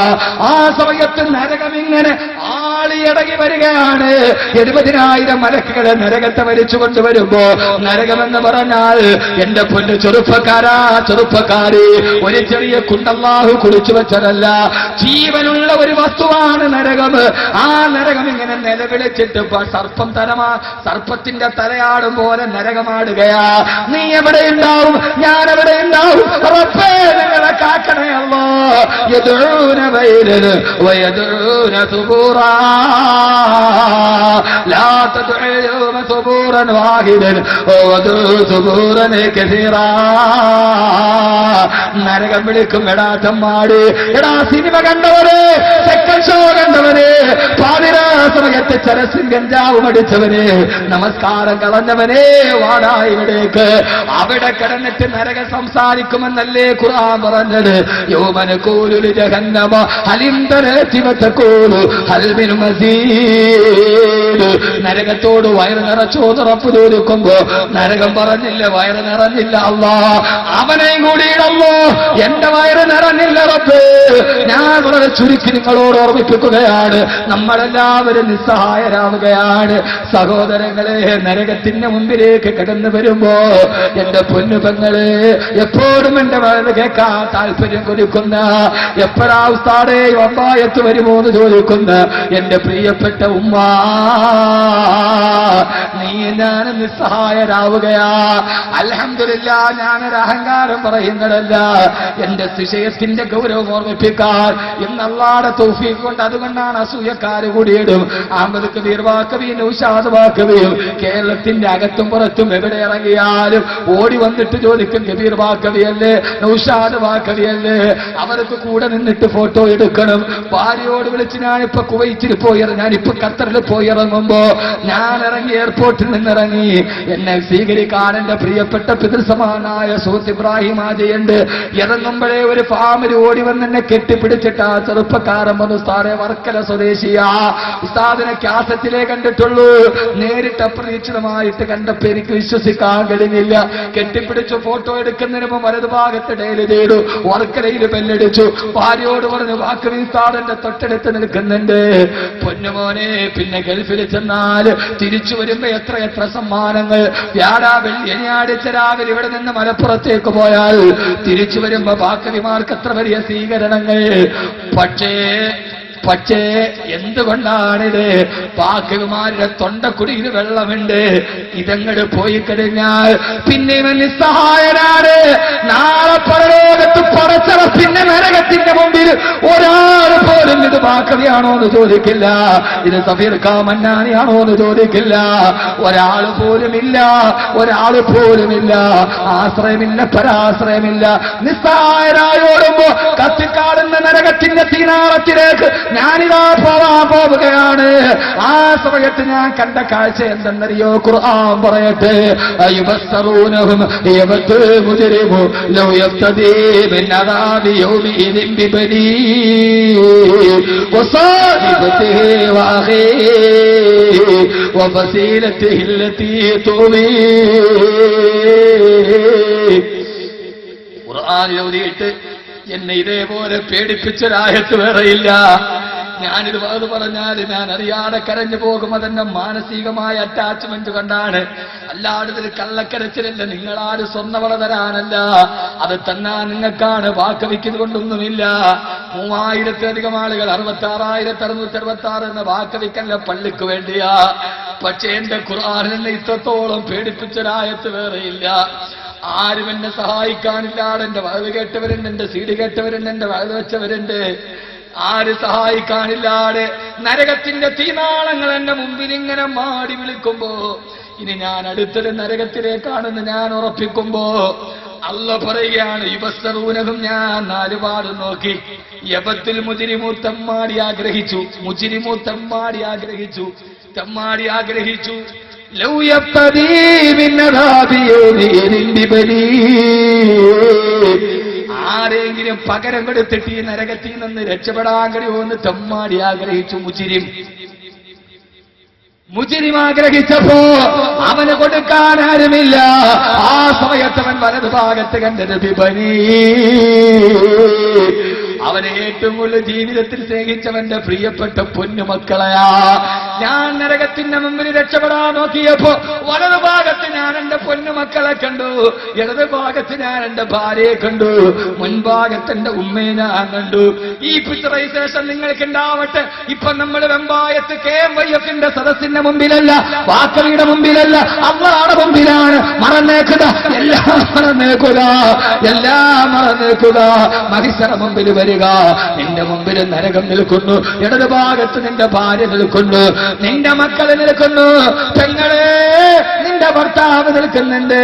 ആ സമയത്ത് നരകമിങ്ങനെ ആളിയടങ്ങി വരികയാണ്. 70,000 മലക്കുകളെ നരകത്തെ വലിച്ചു കൊണ്ടുവരുമ്പോ, നരകമെന്ന് പറഞ്ഞാൽ എന്റെ പൊന്നു ചെറുപ്പക്കാരാ, ചെറുപ്പക്കാരി, ഒരു ചെറിയ കുണ്ടല്ലാഹു കുളിച്ചു വെച്ചതല്ല, ജീവനുള്ള ഒരു വസ്തുവാണ് നരകം. ആ നരകം ഇങ്ങനെ നിലവിളിച്ചിട്ട് സർപ്പത്തിന്റെ തലയാടും പോലെ നരകമാടുകയാ. നീ എവിടെ ഉണ്ടാവും, ഞാൻ എവിടെ ഉണ്ടാവും? റബ്ബേ ഞങ്ങളെ കാക്കണേ അല്ലാ. യദഊന ബൈനനാ വയദഊന സുബൂറാ ലാ തദഊന സുബൂറൻ വാഹിദൻ വദഊ സുബൂറൻ കസീറാ. നരകം വിളിക്കും, എടാ ചമ്മാടി, എടാ സിനിമ കണ്ടവനെ, സെക്കൻഡ് ഷോ കണ്ടവനെ, പാതിരാ സമയത്ത് ചരസും ഗഞ്ചാവും അടിച്ചവനെ, നമസ്കാരം കളഞ്ഞവനെ, വാടാ ഇവിടേക്ക്. അവിടെ കിടന്നിട്ട് നരകം സംസാരിക്കുമെന്നല്ലേ ഖുർആൻ പറഞ്ഞത്? യൗമനഖൂലു ലിജഹന്നമ ഹലിം തറതി വതഖൂലു ഹൽ മിൻ മസീദ്. നരകത്തോട് വയറ് നിറച്ചോ തുറപ്പ് ചോദിക്കുമ്പോ നരകം പറഞ്ഞില്ല വയറ് നിറഞ്ഞില്ല അല്ലാ, അവനെയും കൂടിയിടല്ലോ, എന്റെ വയറ് നിറഞ്ഞില്ല റബ്ബേ. ഞാൻ വളരെ ചുരുക്കി നിങ്ങളോട് ഓർമ്മിപ്പിക്കുകയാണ്, നമ്മളെല്ലാവരും നിസ്സഹായരാവുകയാണ്. സഹോദരങ്ങളെ, നരകത്തിന്റെ മുമ്പിലേക്ക് കടന്നു വരുമ്പോ എന്റെ പൊന്നു പെങ്ങളെ, എപ്പോഴും എന്റെ വയത് കേൾക്കാൻ താല്പര്യം കൊടുക്കുന്ന, എപ്പോഴാ ഉസ്താദേ വമ്പായത്ത് വരുമോ എന്ന് ചോദിക്കുന്ന എന്റെ പ്രിയപ്പെട്ട ഉമ്മ, നീ ഞാൻ നിസ്സഹായരാവുകയാ. അൽഹംദുലില്ലാ, ഞാനൊരു അഹങ്കാരം പറയുന്നതല്ല, എന്റെ വിഷയത്തിന്റെ ഗൗരവം ഓർമ്മിപ്പിക്കാൻ ഇന്ന് അല്ലാഹുവിന്റെ തൗഫീഖ് കൊണ്ട്, അതുകൊണ്ടാണ് അസൂയക്കാര് കൂടിയിടും. അഹ്മദ് കബീർ വാക്കവിയും നൗഷാദ് വാക്കവിയും കേരളത്തിന്റെ അകത്തും പുറത്തും എവിടെ ഇറങ്ങിയാലും ഓടി വന്നിട്ട് ചോദിക്കും, കബീർ വാക്കവിയല്ലേ, നൗഷാദ് വാക്കവിയല്ലേ? അവർക്ക് കൂടെ നിന്നിട്ട് ഫോട്ടോ എടുക്കണം. ഭാര്യയോട് വിളിച്ച് ഞാനിപ്പോ കുവൈറ്റിൽ ഞാനിപ്പോ ഖത്തറിൽ പോയി ഇറങ്ങുമ്പോ ഞാൻ ഇറങ്ങി എയർപോർട്ടിൽ നിന്നിറങ്ങി എന്നെ സ്വീകരിക്കാൻ എന്റെ പ്രിയപ്പെട്ട പിതൃസമാനായ സുഹൃത്ത് ഇബ്രാഹിം ആജയുണ്ട്. ഇറങ്ങുമ്പോഴേ ഒരു ഫാമിലി ഓടി വന്ന് എന്നെ കെട്ടിപ്പിടിച്ചിട്ട് ആ ചെറുപ്പക്കാരൻ വന്നു. ഉസ്താദെ വർക്കല സ്വദേശിയാ, ഉസ്താദിനെ കാസറ്റിലേ കണ്ടിട്ടുള്ളൂ, നേരിട്ട് അപ്രതീക്ഷിതമായിട്ട് കണ്ടപ്പോ എനിക്ക് വിശ്വസിക്കാൻ കഴിഞ്ഞില്ല. കെട്ടിപ്പിടിച്ചു. ഫോട്ടോ എടുക്കുന്നതിന് മുമ്പ് വലതുഭാഗത്ത് ഡയൽ ചെയ്തു. വർക്കലയിൽ ബെല്ലടിച്ചു. ഭാര്യയോട് പറഞ്ഞു വാക്കവി ഉസ്താദിന്റെ തൊട്ടടുത്ത് നിൽക്കുന്നുണ്ട്. പൊന്നുമോനെ, പിന്നെ ഗൾഫിൽ ചെന്നാൽ തിരിച്ചു വരുമ്പോ എത്ര സമ്മാനങ്ങൾ. വ്യാഴാഴ്ച രാവിലെ ഇവിടെ നിന്ന് മലപ്പുറത്തേക്ക് പോയാൽ തിരിച്ചു വരുമ്പോ ബാക്കവിമാർക്ക് എത്ര വലിയ സ്വീകരണങ്ങൾ. പക്ഷേ എന്തുകൊണ്ടാണിത്? ബാക്കവിമാരുടെ തൊണ്ടക്കുടിയിൽ വെള്ളമുണ്ട്. ഇതങ്ങട് പോയി കഴിഞ്ഞാൽ പിന്നെ നിസ്സഹായനാണ്. നാളെ പരലോകത്ത് പടച്ചവ പിന്നെ നരകത്തിന്റെ മുമ്പിൽ ഒരാൾ പോലും ഇത് ബാക്കവിയാണോ എന്ന് ചോദിക്കില്ല, ഇത് സഫീർ ഖാ മന്നാനിയാണോ എന്ന് ചോദിക്കില്ല. ഒരാൾ പോലുമില്ല. ആശ്രയമില്ല, പരാശ്രയമില്ല. നിസ്സഹായരായോടുമ്പോ കത്തിക്കാടുന്ന നരകത്തിന്റെ തീനാളത്തിലേക്ക് ഞാനിതാ പോവുകയാണ്. ആ സമയത്ത് ഞാൻ കണ്ട കാഴ്ച എന്തെന്നറിയോ? ഖുർആൻ പറയട്ടെ, അയുബസ്സറൂനഹും യബതു മുജ്രിമു ലൗ യഫ്തദീ മിൻ അദാബി യൗമിഇദിൻ ബിബനീ വസാഹിബതിഹി വഅഖീ വഫസീലതിഹി അല്ലതീ തുവീ. ഖുർആൻ എഴുതിയിട്ട് എന്നെ ഇതേപോലെ പേടിപ്പിച്ചൊരായത്ത് വേറെയില്ല. ഞാനിത് അത് പറഞ്ഞാൽ ഞാൻ അറിയാതെ കരഞ്ഞു പോകും. അതെന്നെ മാനസികമായ അറ്റാച്ച്മെന്റ് കൊണ്ടാണ്. അല്ലാതെ ഇതിൽ കള്ളക്കരച്ചിലല്ല. നിങ്ങളാരും സ്വർണ്ണവള തരാനല്ല, അത് തന്നാ നിങ്ങൾക്കാണ്. വാക്കവിക്കുന്നത് കൊണ്ടൊന്നുമില്ല. 3000-ലധികം ആളുകൾ 66,666 എന്ന വാക്കവിക്കല്ല, പള്ളിക്ക് വേണ്ടിയാ. പക്ഷേ എന്റെ ഖുർആനിൽ എന്നെ ഇത്രത്തോളം പേടിപ്പിച്ചൊരായത്ത് വേറെയില്ല. ആരും എന്നെ സഹായിക്കാനില്ലാതെ എന്റെ വയത് കേട്ടവരുണ്ട്, എന്റെ സീഡി കേട്ടവരുണ്ട്, എന്റെ വയത് വെച്ചവരുണ്ട്. ആര് സഹായിക്കാനില്ലാതെ നരകത്തിന്റെ തീനാളങ്ങൾ എന്റെ മുമ്പിൽ ഇങ്ങനെ മാടി വിളിക്കുമ്പോ ഇനി ഞാൻ അടുത്തൊരു നരകത്തിലേക്കാണെന്ന് ഞാൻ ഉറപ്പിക്കുമ്പോ അല്ല പറയുകയാണ്, യുബസ്സറൂനഹും. ഞാൻ 4 പാടും നോക്കി. യബത്തിൽ മുജ്രിമു തെമ്മാടി ആഗ്രഹിച്ചു. ലൗ യബ്തദീ മിൻ അദാബി യൗമിഇദിൻ ബിബനീ. ആരെങ്കിലും പകരം കൊടുത്തിട്ട് ഈ നരകത്തിൽ നിന്ന് രക്ഷപ്പെടാൻ കഴിയുമെന്ന് തെമ്മാടി ആഗ്രഹിച്ചു. മുജ്രിം ആഗ്രഹിച്ചപ്പോ അവന് കൊടുക്കാൻ ആരുമില്ല. ആ സമയത്തവൻ വലതുഭാഗത്ത് കണ്ടത് ബിബനീ. അവനെ ഏറ്റവും കൂടുതൽ ജീവിതത്തിൽ സ്നേഹിച്ചവന്റെ പ്രിയപ്പെട്ട പൊന്നുമക്കളെയാ. ഞാൻ നരകത്തിന്റെ മുമ്പിൽ രക്ഷപ്പെടാൻ നോക്കിയപ്പോ വലതുഭാഗത്ത് ഞാൻ എന്റെ പൊന്നുമക്കളെ കണ്ടു, ഇടതുഭാഗത്ത് ഞാൻ എന്റെ ഭാര്യയെ കണ്ടു, മുൻഭാഗത്ത് എന്റെ ഉമ്മയെ ഞാൻ കണ്ടു. ഈ പിക്ചറൈസേഷൻ നിങ്ങൾക്ക് ഉണ്ടാവട്ടെ. ഇപ്പൊ നമ്മൾ വെമ്പായത്ത് KMYF-ന്റെ സദസ്സിന്റെ മുമ്പിലല്ല, വാക്കവിയുടെ മുമ്പിലല്ല, അള്ളാഹുവിന്റെ മുമ്പിലാണ്. മറന്നേക്കുക, എല്ലാം മറന്നേക്കുക. മഹിശറ മുമ്പിൽ വരിക. നിന്റെ മുമ്പിൽ നരകം നിൽക്കുന്നു, ഇടതുഭാഗത്ത് നിന്റെ ഭാര്യ നിൽക്കുന്നു, നിന്റെ മക്കള് നിൽക്കുന്നു, പെങ്ങളെ നിന്റെ ഭർത്താവ് നിൽക്കുന്നുണ്ട്.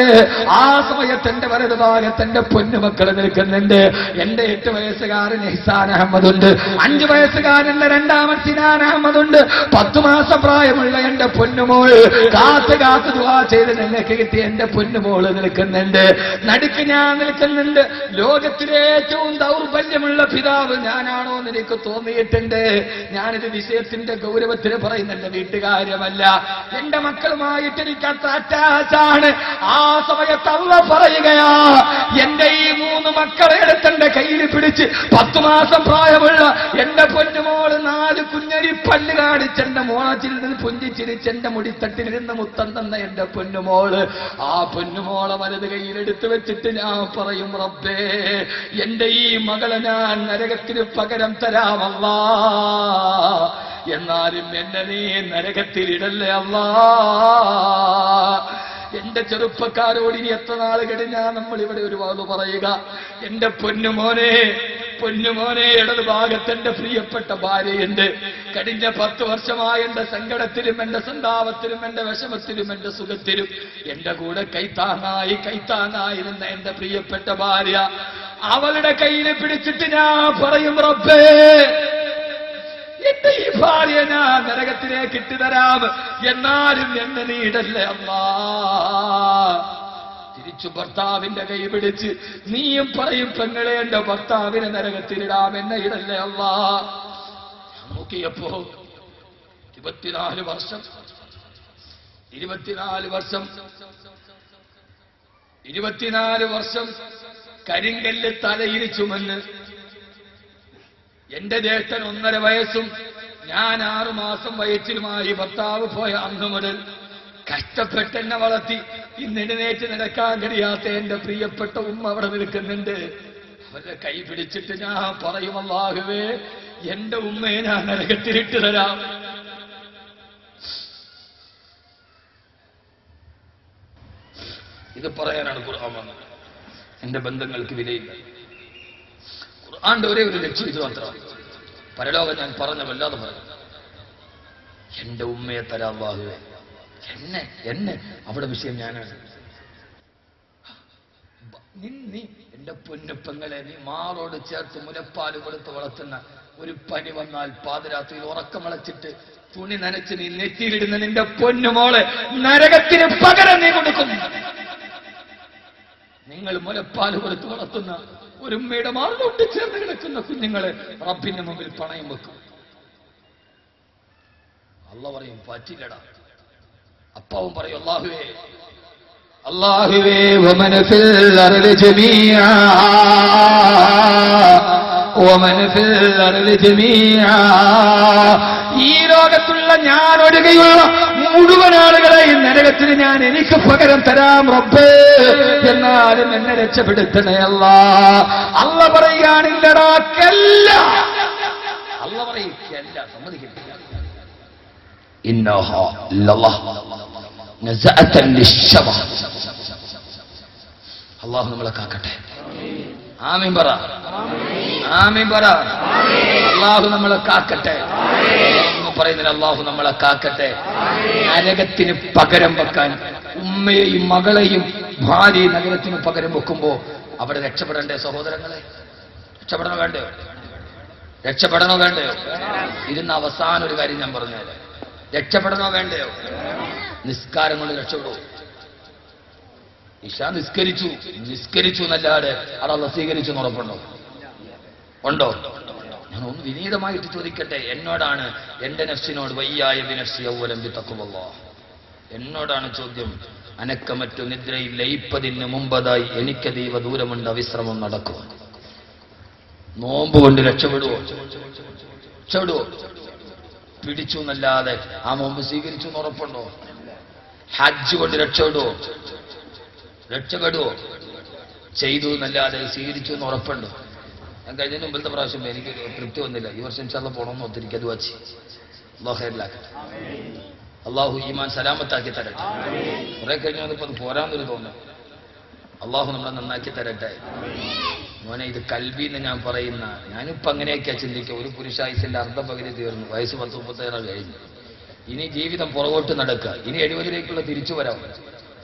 ആ സമയത്ത് എന്റെ വലതുഭാഗത്ത് എന്റെ പൊന്നുമക്കള് നിൽക്കുന്നുണ്ട്. എന്റെ 8 വയസ്സുകാരൻ ഇഹ്സാൻ അഹമ്മദ് ഉണ്ട്, 5 വയസ്സുകാരന്റെ രണ്ടാമൻ സിനാൻ അഹമ്മദ് ഉണ്ട്, 10 മാസം പ്രായമുള്ള എന്റെ പൊന്നുമോൾ കാത്ത് ദുആ ചെയ്ത് നിങ്ങൾക്ക് കിട്ടിയ എന്റെ പൊന്നുമോള് നിൽക്കുന്നുണ്ട്. നടുക്ക് ഞാൻ നിൽക്കുന്നുണ്ട്. ലോകത്തിലെ ഏറ്റവും ദൗർബല്യമുള്ള പിതാവ് ഞാനാണോ എന്ന് എനിക്ക് തോന്നിയിട്ടുണ്ട്. ഞാനിത് വിഷയത്തിന്റെ ഗൗരവത്തിന് പറയുന്ന എന്റെ വീട്ടുകാര്യമല്ല, എന്റെ മക്കളുമായിട്ട് എനിക്ക് അത്ര അറ്റാച്ചാണ്. ആ സമയത്ത് അള്ള പറയുകയാ, എന്റെ ഈ 3 മക്കളെ എടുത്തെന്റെ കയ്യിൽ പിടിച്ച് 10 മാസം പ്രായമുള്ള എന്റെ പൊന്നുമോള് 4 കുഞ്ഞരി പല്ല് കാണിച്ച് എന്റെ മോളച്ചിൽ നിന്ന് പുഞ്ചിച്ചിരിച്ച് എന്റെ മുടിത്തട്ടിലിരുന്ന് മുത്തം തന്ന എന്റെ പൊന്നുമോള്. ആ പൊന്നുമോളെ വലത് കയ്യിലെടുത്ത് വെച്ചിട്ട് ഞാൻ പറയും, റബ്ബേ എന്റെ ഈ മകളെ ഞാൻ നരകത്തിന് പകരം തരാമല്ലാ, എന്നാലും എന്നെ നീ നരകത്തിലിടല്ലേ അല്ലാ. എന്റെ ചെറുപ്പക്കാരോട് ഇനി എത്ര നാൾ കഴിഞ്ഞാ നമ്മൾ ഇവിടെ ഒരു വാക്ക് പറയുക? എന്റെ പൊന്നുമോനെ, ഇടത് ഭാഗത്ത് എന്റെ പ്രിയപ്പെട്ട ഭാര്യയുണ്ട്. കഴിഞ്ഞ 10 വർഷമായി എന്റെ സങ്കടത്തിലും എന്റെ സന്താപത്തിലും എന്റെ വിഷമത്തിലും എന്റെ സുഖത്തിലും എന്റെ കൂടെ കൈത്താങ്ങായിരുന്ന എന്റെ പ്രിയപ്പെട്ട ഭാര്യ, അവളുടെ കയ്യിൽ പിടിച്ചിട്ട് ഞാൻ പറയും, റബ്ബേ എന്റെ ഈ ഭാര്യ ഞാൻ നരകത്തിലേക്ക് ഇട്ടുതരാം, എന്നാലും എന്നെ നീ ഇടല്ലേ അല്ലാ. തിരിച്ചു ഭർത്താവിന്റെ കൈ പിടിച്ച് നീയും പറയും, പെങ്ങളെ എന്റെ ഭർത്താവിനെ നരകത്തിലിടാം, എന്നെ ഇടല്ലേ അല്ലാ. നോക്കിയപ്പോ 24 വർഷം കരിങ്കല്ല് തലയിൽ ചുമന്ന് എന്റെ ജ്യേഷ്ഠൻ 1.5 വയസ്സും ഞാൻ 6 മാസം വയറ്റിലുമായി ഭർത്താവ് പോയ അന്ന് മുതൽ കഷ്ടപ്പെട്ടെന്നെ വളർത്തി ഇന്ന് എഴുന്നേറ്റ് നടക്കാൻ കഴിയാത്ത എന്റെ പ്രിയപ്പെട്ട ഉമ്മ അവിടെ നിൽക്കുന്നുണ്ട്. അവരുടെ കൈ പിടിച്ചിട്ട് ഞാൻ പറയും, അല്ലാഹുവേ എന്റെ ഉമ്മയെ ഞാൻ നരകത്തിലിട്ട് തരാം. ഇത് പറയാനാണ് ഖുർആൻ വന്നത്. എന്റെ ബന്ധങ്ങൾക്ക് വിലയില്ല. ഖുർആന്റെ ഒരേ ഒരു ലക്ഷ്യം ഇത് മാത്രമാണ്. പരലോകം ഞാൻ പറഞ്ഞ വല്ലാതെ പറഞ്ഞു, എന്റെ ഉമ്മയെ തരാം അല്ലാഹുവേ, എന്നെ അവിടെ വിഷയം ഞാനാണ്. നീ എന്റെ പൊന്നുപ്പെങ്ങളെ, നീ മാറോട് ചേർത്ത് മുലപ്പാല് കൊടുത്ത് വളർത്തുന്ന ഒരു പനി വന്നാൽ പാതിരാത്രിയിൽ ഉറക്കമളച്ചിട്ട് തുണി നനച്ച് നീ നെറ്റിയിലിടുന്ന നിന്റെ പൊന്നുമോളെ നരകത്തിന് പകരം നീ കൊടുക്കും. നിങ്ങൾ മുലപ്പാല് കൊടുത്ത് വളർത്തുന്ന ഒരു ഉമ്മയുടെ മാറിലോട്ട് ചേർന്ന് കിടക്കുന്ന കുഞ്ഞുങ്ങളെ റബ്ബിന്റെ മുമ്പിൽ പണയം വെക്കും. അല്ലാഹു പറയും, പറ്റില്ലടാ. അപ്പാവും പറയും, അല്ലാഹുവേ വമൻ ഫിൽ അർളി ജമീഅ വമൻ ഫിൽ അർളി ജമീഅ, ഈ ലോകത്തുള്ള ഞാൻ ഒഴികെയുള്ള മുഴുവൻ ആളുകളെയും നരകത്തിന് ഞാൻ എനിക്ക് പകരം തരാം റബ്ബേ, എന്നാലും എന്നെ രക്ഷപ്പെടുത്തണേ അല്ലാ. അല്ല പറയുകയാണില്ലടാ കല്ല. അല്ല പറയും കല്ല, സമ്മതിക്കില്ല. ഇന്നഹാ ലല്ലാഹ് നസഅതൻ ലിശ്ശബ. അല്ലാഹു നമ്മളെ കാക്കട്ടെ. ആമീൻ പറ, ആമീൻ പറ. അല്ലാഹു നമ്മളെ കാക്കട്ടെ. പറയുന്നില്ല, അല്ലാഹു നമ്മളെ കാക്കട്ടെ. നരകത്തിന് പകരം വെക്കാൻ ഉമ്മയെയും മകളെയും ഭാര്യയും നരകത്തിന് പകരം വെക്കുമ്പോ അവിടെ രക്ഷപ്പെടണ്ടേ സഹോദരങ്ങളെ? രക്ഷപ്പെടണോ വേണ്ടയോ? രക്ഷപ്പെടണോ വേണ്ടയോ? ഇതിന് അവസാനം ഒരു കാര്യം ഞാൻ പറഞ്ഞാൽ, രക്ഷപ്പെടണോ വേണ്ടയോ? നിസ്കാരം കൊണ്ട് രക്ഷപ്പെടൂ. ഇശാ നിസ്കരിച്ചു എന്നല്ലാതെ അത് അല്ലാഹു സ്വീകരിച്ചു എന്ന് ഉറപ്പുണ്ടോ? ഉണ്ടോ? ഞാൻ ഒന്ന് വിനീതമായിട്ട് ചോദിക്കട്ടെ, എന്നോടാണ്, എന്റെ നഫ്സിനോട്, വയ്യായ ബിനഫ്സി അവ്വലൻ ബിതഖ്വല്ലാഹ്, എന്നോടാണ് ചോദ്യം. അനക്കമറ്റു നിദ്രയിൽ ലയിപ്പതിന് മുമ്പതായി എനിക്ക് ദൈവ ദൂരമുണ്ട്, അവിശ്രമം നടക്കും. നോമ്പ് കൊണ്ട് രക്ഷപ്പെടുവോ? പിടിച്ചു എന്നല്ലാതെ ആ നോമ്പ് സ്വീകരിച്ചു എന്ന് ഉറപ്പുണ്ടോ? ഹജ്ജ് കൊണ്ട് രക്ഷപ്പെടുവോ? ചെയ്തു എന്നല്ലാതെ സ്വീകരിച്ചു എന്ന് ഉറപ്പുണ്ടോ? ഞാൻ കഴിഞ്ഞ മുമ്പത്തെ പ്രാവശ്യം എനിക്ക് തൃപ്തി വന്നില്ല. ഈ വർഷം ഇൻഷാല്ലാഹ് പോകണമെന്ന് ഒത്തിരിക്കും. അത് വച്ച് അല്ലാഹു ഖൈറിലാക്കട്ടെ. അള്ളാഹു ഈമാൻ സലാമത്താക്കി തരട്ടെ. കുറെ കഴിഞ്ഞ് വന്നപ്പോൾ അത് പോരാന്നൊരു തോന്നുന്നു. അള്ളാഹു നമ്മളെ നന്നാക്കി തരട്ടെ. മോനെ, ഇത് കൽബിന്ന് ഞാൻ പറയുന്ന, ഞാനിപ്പോൾ അങ്ങനെയൊക്കെയാ ചിന്തിക്കുക. ഒരു പുരുഷായുസിന്റെ അർദ്ധപകുതി തീർന്നു, വയസ്സ് 10-36 കഴിഞ്ഞു. ഇനി ജീവിതം പുറകോട്ട് നടക്കുക. ഇനി 70-ലേക്കുള്ള തിരിച്ചു വരാം.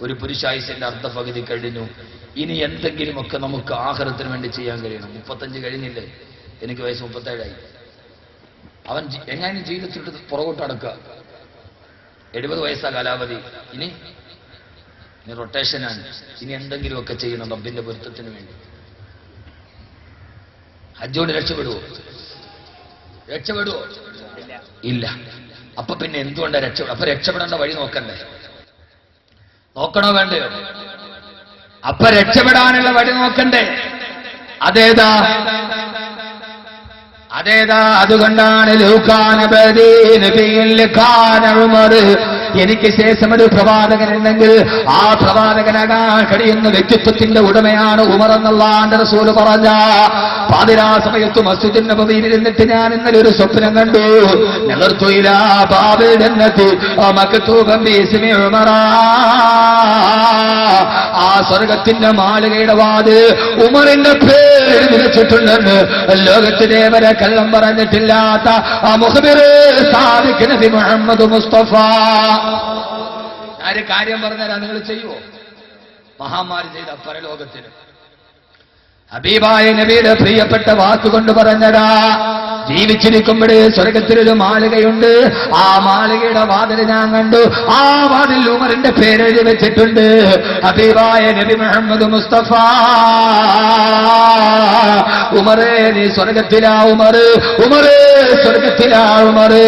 ഒരു പുരുഷായുസിന്റെ അർദ്ധപകുതി കഴിഞ്ഞു. ഇനി എന്തെങ്കിലുമൊക്കെ നമുക്ക് ആഖിറത്തിന് വേണ്ടി ചെയ്യാൻ കഴിയണം. 35 കഴിഞ്ഞില്ലേ, എനിക്ക് വയസ്സ് 37ആയി. അവൻ എങ്ങനെ ജീവിതത്തിലോട്ട് പുറകോട്ട് നടക്കുക? 70 വയസ്സാ കാലാവധി. ഇനി റൊട്ടേഷനാണ്. ഇനി എന്തെങ്കിലുമൊക്കെ ചെയ്യണം റബ്ബിന്റെ പൊരുത്തത്തിന് വേണ്ടി. ഹജ്ജോട് രക്ഷപ്പെടുവോ? ഇല്ല. അപ്പൊ പിന്നെ എന്തുകൊണ്ടാ രക്ഷപ്പെടും? അപ്പൊ രക്ഷപ്പെടേണ്ട വഴി നോക്കണ്ടേ? നോക്കണോ വേണ്ടയോ? അപ്പൊ രക്ഷപ്പെടാനുള്ള വഴി നോക്കണ്ടേ? അതേതാ? അതുകൊണ്ടാണ് എനിക്ക് ശേഷം ഒരു പ്രവാചകൻ ഉണ്ടെങ്കിൽ ആ പ്രവാചകനാകാൻ കഴിയുന്ന വ്യക്തിത്വത്തിന്റെ ഉടമയാണ് ഉമർ എന്നല്ലാഹുവിന്റെ റസൂൽ പറഞ്ഞ. പാതിരാ സമയത്ത് മസ്ജിദുൻ നബവിയിൽ ഇരുന്നിട്ട് ഞാൻ ഇന്നലെ ഒരു സ്വപ്നം കണ്ടു. നദർതു ഇലാ ബാബിൽ ജന്നത്തി മക്തൂബൻ ബിസ്മി ഉമറ. ആ സ്വർഗത്തിന്റെ മാളികയുടെ വാതിൽ ഉമറിന്റെ പേര് വിളിച്ചിട്ടുണ്ടെന്ന് ലോകത്തിലെ വരെ കള്ളം പറഞ്ഞിട്ടില്ലാത്ത ആ മുഖബിറ് സാദിഖ് നബി മുഹമ്മദ് മുസ്തഫ. ആര് കാര്യം പറഞ്ഞാൽ നിങ്ങൾ ചെയ്യുവോ? മഹാമാരി ചെയ്ത പരലോകത്തിന് ഹബീബായ നബിയുടെ പ്രിയപ്പെട്ട വാക്കുകൊണ്ട് പറഞ്ഞതാ, ജീവിച്ചിരിക്കുമ്പോഴേ സ്വർഗത്തിലൊരു മാളികയുണ്ട്, ആ മാളികയുടെ വാതിൽ ഞാൻ കണ്ടു, ആ വാതിൽ ഉമറിന്റെ പേരെഴുതി വെച്ചിട്ടുണ്ട്. ഹബീബായ നബി മുഹമ്മദ് മുസ്തഫ, ഉമറേ നീ സ്വർഗത്തിലാ ഉമറ്, ഉമറേ സ്വർഗത്തിലാ ഉമറ്.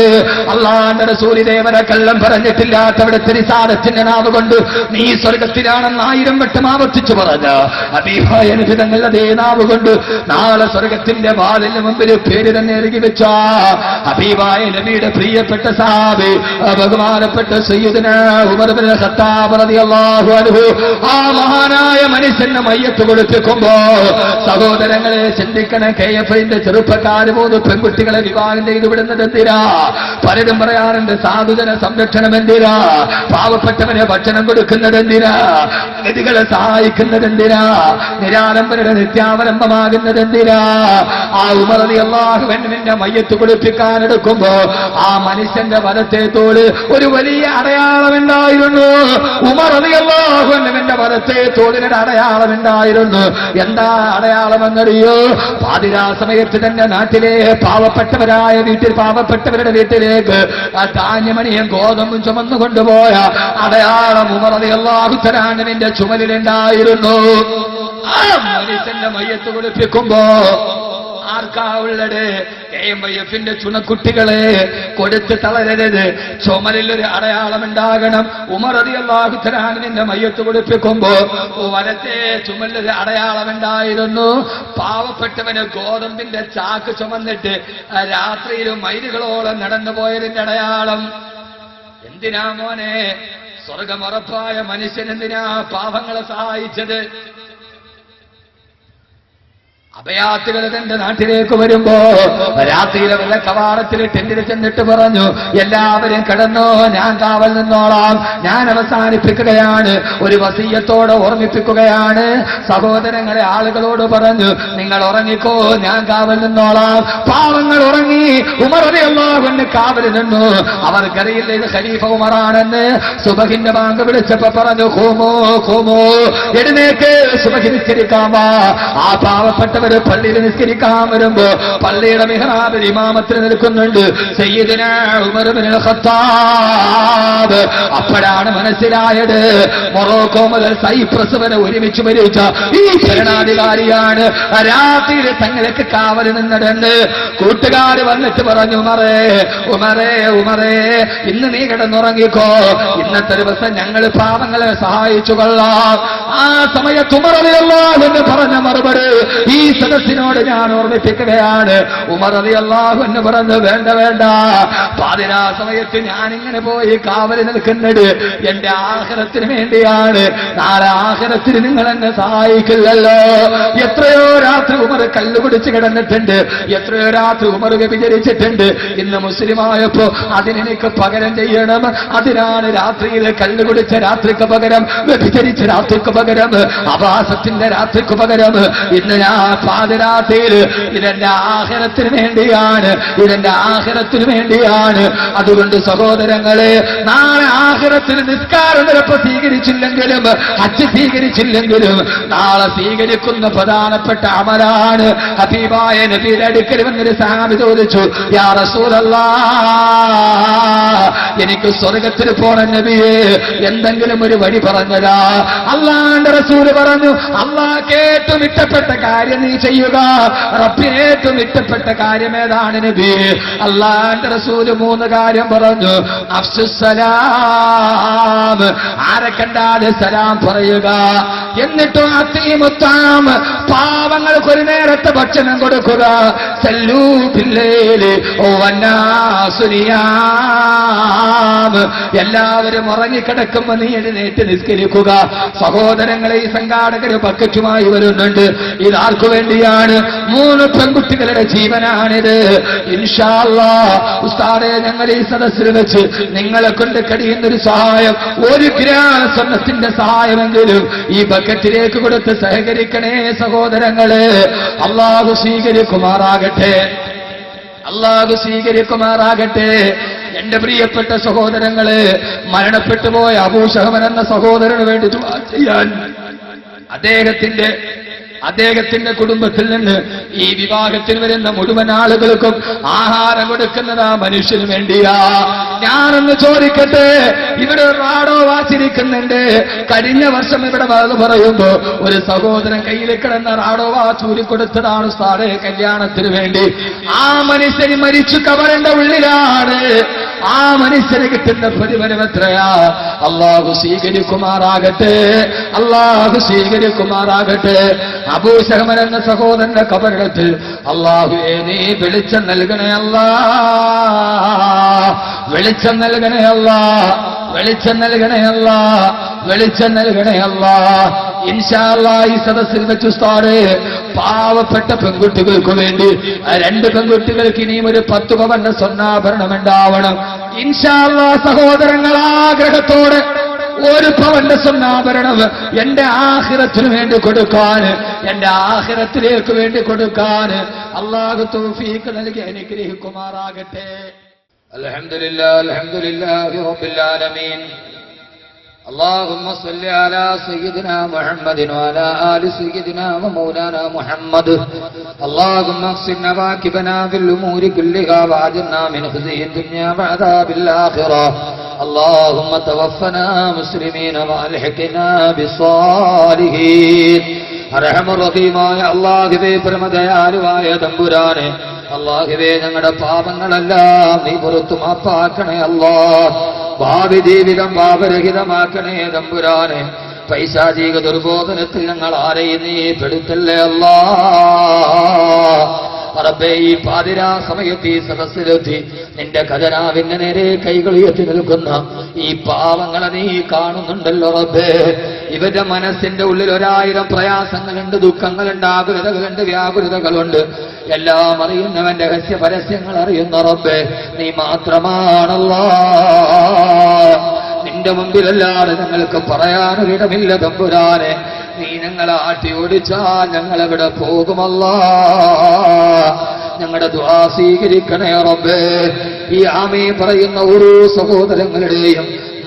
അള്ളാന്റെ റസൂൽ ദേവരെ കള്ളം പറഞ്ഞിട്ടില്ലാത്തവിടുത്തെ റിസാലത്തിന്റെ നാവ് കൊണ്ട് നീ സ്വർഗത്തിലാണെന്ന് 1000 വട്ടം ആവർത്തിച്ചു പറഞ്ഞ ഹബീബായ നബി തങ്ങളുടെ അതേ നാവ് കൊണ്ട് നാളെ സ്വർഗത്തിന്റെ വാതിലിന് മുമ്പിൽ പേര് തന്നെ എഴുതി വെച്ച ഹബീബായ നബിയുടെ പ്രിയപ്പെട്ട സഹാബി ബഹുമാനപ്പെട്ട സയ്യിദുനാ ഉമർ ഇബ്നുൽ ഖത്താബ് റളിയല്ലാഹു അൻഹു ആ മഹാനായ മനുഷ്യനെ മയ്യത്ത് കൊടുപ്പിക്കുമ്പോ സഹോദരങ്ങളെ ചിന്തിക്കണ കെഎഫിന്റെ ചെറുപ്പക്കാര് 3 പെൺകുട്ടികളെ വിവാഹം ചെയ്തു വിടുന്നത് എന്തിനാ? പലരും പറയാറുണ്ട് സാധുജന സംരക്ഷണം എന്തിനാ, പാവപ്പെട്ടവനെ ഭക്ഷണം കൊടുക്കുന്നത് എന്തിനാ, ഗതികളെ സഹായിക്കുന്നത് എന്തിനാ, നിരാലംബരുടെ നിത്യാവലംബമാകുന്നത് എന്തിനാ? ആ ഉമർ റളിയല്ലാഹു അൻഹുവിന്റെ മയ്യത്ത് കുളിപ്പിക്കാനെടുക്കുമ്പോ ആ മനുഷ്യന്റെ വലത്തെ തോള് ഒരു വലിയ അടയാളമുണ്ടായിരുന്നു. ഉമർ റളിയല്ലാഹു അൻഹുവിന്റെ വലത്തെ തോളിനൊരു അടയാളമുണ്ടായിരുന്നു. എന്താ അടയാളമെന്നറിയോ? പാതിരാ സമയത്ത് തന്നെ നാട്ടിലെ പാവപ്പെട്ടവരായ പാവപ്പെട്ടവരുടെ വീട്ടിലേക്ക് ആ ധാന്യമണിയും ഗോതമ്പും ചുമന്നു കൊണ്ടുപോയ അടയാളം ഉമർ റളിയല്ലാഹു തആലയുടെ ചുമലിലുണ്ടായിരുന്നു. ആ മനുഷ്യന്റെ മയ്യത്ത് കുളിപ്പിക്കുമ്പോ ആർക്കാ ഉള്ളത്? KMYF-ന്റെ ചുണക്കുട്ടികളെ കൊടുത്ത് തളരരുത്, ചുമലിലൊരു അടയാളം ഉണ്ടാകണം. ഉമർ റളിയല്ലാഹു തആലയുടെ മയ്യത്ത് കുളിപ്പിക്കുമ്പോ വലത്തെ ചുമലിലൊരു അടയാളം ഉണ്ടായിരുന്നു. പാവപ്പെട്ടവന് ഗോതമ്പിന്റെ ചാക്ക് ചുമന്നിട്ട് രാത്രിയിലും മൈലുകളോളം നടന്നു പോയതിന്റെ അടയാളം. എന്തിനാ മോനെ? സ്വർഗമുറപ്പായ മനുഷ്യൻ എന്തിനാ പാവങ്ങളെ സഹായിച്ചത്? അഭയാർത്ഥികൾ തന്റെ നാട്ടിലേക്ക് വരുമ്പോ രാത്രിയിലെ വല്ല കവാടത്തിൽ ടെന്റിൽ ചെന്നിട്ട് പറഞ്ഞു, എല്ലാവരും കിടന്നോ, ഞാൻ കാവൽ നിന്നോളാം. ഞാൻ അവസാനിപ്പിക്കുകയാണ്, ഒരു വസിയ്യത്തോടെ ഓർമ്മിപ്പിക്കുകയാണ്. സഹോദരങ്ങളെ ആളുകളോട് പറഞ്ഞു, നിങ്ങൾ ഉറങ്ങിക്കോ, ഞാൻ കാവൽ നിന്നോളാം. പാവങ്ങൾ ഉറങ്ങി. ഉമർ റളിയല്ലാഹു അൻഹു കാവൽ നിന്നു. അവർക്കറിയില്ല ഇത് ഖലീഫ ഉമറാണെന്ന്. സുബഹിന്റെ ബാങ്ക് വിളിച്ചപ്പോ പറഞ്ഞു, ഖൂമൂ ഖൂമൂ, എഴുന്നേക്ക്, സുബഹി നിസ്കരിക്കാമാ. ആ പാവപ്പെട്ട പള്ളിയിൽ നിസ്കരിക്കാൻ വരുമ്പോ പള്ളിയുടെ മിഹ്റാബിൽ ഇമാമത്തിന് നിൽക്കുന്നുണ്ട് സയ്യിദുനാ ഉമർ ഇബ്നുൽ ഖത്താബ്. അപ്പോഴാണ് മനസ്സിലായത് മൊറോക്കോ മുതൽ സൈപ്രസ് വരെ ഒരുമിച്ച് മരിച്ച ഈ ഭരണാധികാരിയാണ് രാത്രിയിൽ തങ്ങൾക്ക് കാവൽ നിന്നതെന്ന്. കൂട്ടുകാർ വന്നിട്ട് പറഞ്ഞു, ഉമറേ ഉമറേ ഉമറേ, ഇന്ന് നീ കിടന്നുറങ്ങിക്കോ, ഇന്നത്തെ ദിവസം ഞങ്ങൾ പാവങ്ങളെ സഹായിച്ചു കൊള്ളാം. ആ സമയത്ത് ഉമർ റളിയല്ലാഹു അൻഹു പറഞ്ഞ മറുപടി ഈ സദസ്സിനോട് ഞാൻ ഓർമ്മിപ്പിക്കുകയാണ്. ഉമർ റളിയല്ലാഹു അൻഹു പറഞ്ഞു, വേണ്ട വേണ്ട, പാതിരാ സമയത്ത് ഞാനിങ്ങനെ പോയി കാവൽ നിൽക്കുന്നത് എന്റെ ആഖിറത്തിന് വേണ്ടിയാണ്. നാളെ ആഖിറത്തിന് നിങ്ങൾ എന്നെ സഹായിക്കില്ലല്ലോ. എത്രയോ രാത്രി ഉമർ കല്ലുപിടിച്ച് കിടന്നിട്ടുണ്ട്, എത്രയോ രാത്രി ഉമർ വ്യഭിചരിച്ചിട്ടുണ്ട്. ഇന്ന് മുസ്ലിമായപ്പോ അതിനെനിക്ക് പകരം ചെയ്യണം. അതിനാണ് രാത്രിയിൽ കല്ലുപിടിച്ച രാത്രിക്ക് പകരം, വ്യഭിചരിച്ച രാത്രിക്ക് പകരം, അവാസത്തിന്റെ രാത്രിക്ക് പകരം ഇന്ന് ഞാൻ പാതിരാത്രിയിൽ ഇതെന്റെ ആഖിറത്തിന് വേണ്ടിയാണ്, ഇതെന്റെ ആഖിറത്തിന് വേണ്ടിയാണ്. അതുകൊണ്ട് സഹോദരങ്ങളെ, നാളെ ആഖിറത്തിന് നിസ്കാരം ചിലപ്പോൾ സ്വീകരിച്ചില്ലെങ്കിലും ഹജ്ജ് സ്വീകരിച്ചില്ലെങ്കിലും നാളെ സ്വീകരിക്കുന്ന പ്രധാനപ്പെട്ട അമലാണ്. ഹബീബായ നബിയുടെ അടുക്കൽ വന്നൊരു സഹാബി ചോദിച്ചു, യാ റസൂലല്ലാഹ്, എനിക്ക് സ്വർഗത്തിൽ പോണം നബിയേ, എന്തെങ്കിലും ഒരു വഴി പറഞ്ഞതാ. അല്ലാഹുവിന്റെ റസൂൽ പറഞ്ഞു, അല്ലാഹുക്ക് ഏറ്റവും ഇഷ്ടപ്പെട്ട കാര്യം നീ ചെയ്യുക. റബ്ബിന് ഏറ്റവും ഇഷ്ടപ്പെട്ട കാര്യം ഏതാണ് നബി? അല്ലാഹുവിന്റെ റസൂൽ 3 കാര്യം പറഞ്ഞു. അഫ്സുസ്സലാം, ആരെ കണ്ടാലും സലാം പറയുക. എന്നിട്ടോ അത്തീമുത്താം, പാവങ്ങൾക്ക് ഒരു നേരത്തെ ഭക്ഷണം കൊടുക്കുക. സല്ലൂ ബില്ലൈലി വന്നാസു നിയാം, എല്ലാവരും ഉറങ്ങിക്കിടക്കുമ്പോ നീ എഴുന്നേറ്റ് നിസ്കരിക്കുക. സഹോദരങ്ങളെ, ഈ സംഘാടകര് ബക്കറ്റുമായി വരുന്നുണ്ട്. ഇതാർക്കു വേണ്ടിയാണ്? 3 പെൺകുട്ടികളുടെ ജീവനാണിത്. ഇൻഷാ അല്ലാഹ് ഉസ്താദേ, ഞങ്ങൾ ഈ സദസ്സിൽ വെച്ച് നിങ്ങളെ കൊണ്ട് കഴിയുന്നൊരു സഹായം, 1 ഗ്രാം സ്വർണ്ണത്തിന്റെ സഹായമെങ്കിലും ഈ ബക്കറ്റിലേക്ക് കൊടുത്ത് സഹകരിക്കണേ സഹോദരങ്ങളെ. അല്ലാഹു സ്വീകരിക്കുമാറാകട്ടെ, അല്ലാഹു സ്വീകരിക്കുമാറാകട്ടെ. എന്റെ പ്രിയപ്പെട്ട സഹോദരങ്ങളെ, മരണപ്പെട്ടു പോയ അബൂ ശഹമൻ എന്ന സഹോദരന് വേണ്ടി ദുആ ചെയ്യാൻ അദ്ദേഹത്തിന്റെ കുടുംബത്തിൽ നിന്ന് ഈ വിവാഹത്തിന് വരുന്ന മുഴുവൻ ആളുകൾക്കും ആഹാരം കൊടുക്കുന്നത് ആ മനുഷ്യന് വേണ്ടിയാ. ഞാനൊന്ന് ചോദിക്കട്ടെ, ഇവിടെ റാഡോ വാച്ചിരിക്കുന്നുണ്ട്. കഴിഞ്ഞ വർഷം ഇവിടെ പറയുമ്പോ ഒരു സഹോദരൻ കയ്യിൽ കിടന്ന റാഡോ വാച്ച് ഊരിക്കൊടുത്തതാണ് സാറേ കല്യാണത്തിന് വേണ്ടി. ആ മനുഷ്യന് മരിച്ചു കബറിന്റെ ഉള്ളിലാണ്. ആ മനുഷ്യന് കിട്ടുന്ന പ്രതിഫലം എത്രയാ? അല്ലാഹു സ്വീകരിക്കുമാറാകട്ടെ, അല്ലാഹു സ്വീകരിക്കുമാറാകട്ടെ. അബൂ ശഹ്മൻ എന്ന സഹോദരന്റെ കബറിടത്തിൽ അല്ലാഹുവേ നീ വെളിച്ചം നൽകണേ അല്ലാ, വെളിച്ചം നൽകണേ അല്ലാ, വെളിച്ചം നൽകണേ അല്ലാ, വെളിച്ചം നൽകണേ അല്ലാ. ഇൻഷാ അല്ലാഹ് ഈ സദസ്സിൽ വെച്ച് ഉസ്താദേ പാവപ്പെട്ട പെൺകുട്ടികൾക്ക് വേണ്ടി 2 പെൺകുട്ടികൾക്ക് ഇനിയും ഒരു 10 പവന്റെ സ്വർണ്ണാഭരണം ഉണ്ടാവണം. ഇൻഷാ അല്ലാഹ് സഹോദരങ്ങൾ ആഗ്രഹത്തോടെ 1 പവന്റെ സ്വർണ്ണാഭരണം എന്റെ ആഖിറത്തിന് വേണ്ടി കൊടുക്കാൻ, എന്റെ ആഖിറത്തിലേക്ക് വേണ്ടി കൊടുക്കാൻ അല്ലാഹു തൗഫീഖ് നൽകി അനുഗ്രഹിക്കുമാറാകട്ടെ. അൽഹംദുലില്ലാഹ് അൽഹംദുലില്ലാഹി റബ്ബിൽ ആലമീൻ. اللهم صل على سيدنا محمد وعلى آل سيدنا ومولانا محمد. اللهم اغفر نواكبنا في الأمور كلها وأجرنا من خزي الدنيا وعذاب الآخرة. اللهم توفنا مسلمين وألحقنا بالصالحين. അർഹമർ റഹീമായ അല്ലാഹുവേ, പരമദയാലുവായ തമ്പുരാനെ, അല്ലാഹുവേ ഞങ്ങളുടെ പാപങ്ങളെല്ലാം നീ പുറത്തു മാപ്പാക്കണേ അല്ലാ. ഭാവി ജീവിതം പാപരഹിതമാക്കണേ തമ്പുരാനെ. പൈശാചിക ദുർബോധനത്തിൽ ഞങ്ങൾ ആരെയും നീ പെടുത്തല്ലേ അല്ലാ. റബ്ബേ, ഈ പാതിരാ സമയത്ത് ഈ സദസ്സിലെത്തി നിന്റെ ഖജനാവിന്റെ നേരെ കൈകൾ ഉയർത്തി നിൽക്കുന്ന ഈ പാവങ്ങളെ നീ കാണുന്നുണ്ടല്ലോ റബ്ബേ. ഇവരുടെ മനസ്സിന്റെ ഉള്ളിൽ 1000 പ്രയാസങ്ങളുണ്ട്, ദുഃഖങ്ങളുണ്ട്, ആകുലതകളുണ്ട്, വ്യാകുലതകളുണ്ട്. എല്ലാം അറിയുന്നവന്റെ രഹസ്യ പരസ്യങ്ങൾ അറിയുന്ന റബ്ബേ, നീ മാത്രമാണല്ലോ. നിന്റെ മുമ്പിലല്ലാതെ ഞങ്ങൾക്ക് പറയാനൊരിടമില്ല തമ്പുരാനെ. നീ ഞങ്ങളെ ആട്ടി ഓടിച്ചാൽ ഞങ്ങളെവിടെ പോകുമല്ലാ. ഞങ്ങളുടെ ദുആ സ്വീകരിക്കണേ റബ്ബേ. ഈ ആമീൻ പറയുന്ന ഓരോ സഹോദരങ്ങളുടെയും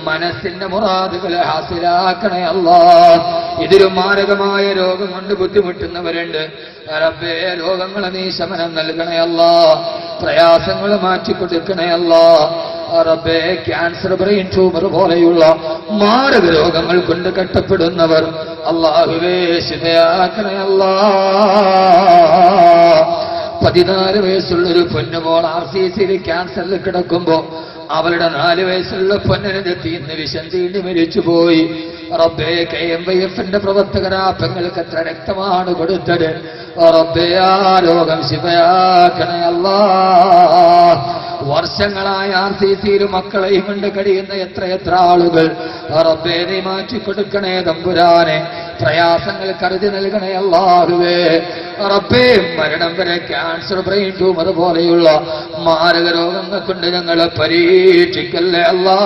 മനസ്സിന്റെ മുറാദുകളെ ഹാസിലാക്കണേ അല്ലാ. ഇതിലും മാരകമായ രോഗം കൊണ്ട് ബുദ്ധിമുട്ടുന്നവരുണ്ട് റബ്ബേ. രോഗങ്ങളെ നീ ശമനം നൽകണേ അല്ലാ. പ്രയാസങ്ങൾ മാറ്റിക്കൊടുക്കണേ അല്ലാ റബ്ബേ. ക്യാൻസർ, ബ്രെയിൻ ട്യൂമർ പോലെയുള്ള മാരക രോഗങ്ങൾ കൊണ്ട് കഷ്ടപ്പെടുന്നവർ അല്ലാഹുവേ ശിഫയാക്കണേ അല്ലാ. 14 വയസ്സുള്ളൊരു പൊന്നുമോൾ RCCയിൽ ക്യാൻസറിൽ കിടക്കുമ്പോ അവളുടെ 4 വയസ്സുള്ള പൊന്നിനെ തീർന്ന് വിഷം തീണ്ടി മരിച്ചുപോയി റബ്ബേ. KMYF-ന്റെ പ്രവർത്തകരാ പെങ്ങൾക്ക് എത്ര രക്തമാണ് കൊടുത്തത് റബ്ബേ. ആ രോഗം ശിഫയാക്കണേ അല്ലാ. വർഷങ്ങളായ RCCയിൽ മക്കളെയും കൊണ്ട് കഴിയുന്ന എത്ര ആളുകൾ റബ്ബേ നീ മാറ്റിക്കൊടുക്കണേ തമ്പുരാനെ. പ്രയാസങ്ങൾ കരുതി നൽകണേ അല്ലാഹുവേ റബ്ബേ. മരണം വരെ ക്യാൻസർ, ബ്രെയിൻ ട്യൂമർ പോലെയുള്ള മാരക രോഗങ്ങൾ കൊണ്ട് ഞങ്ങളെ പരീക്ഷിക്കല്ലേ അല്ലാ.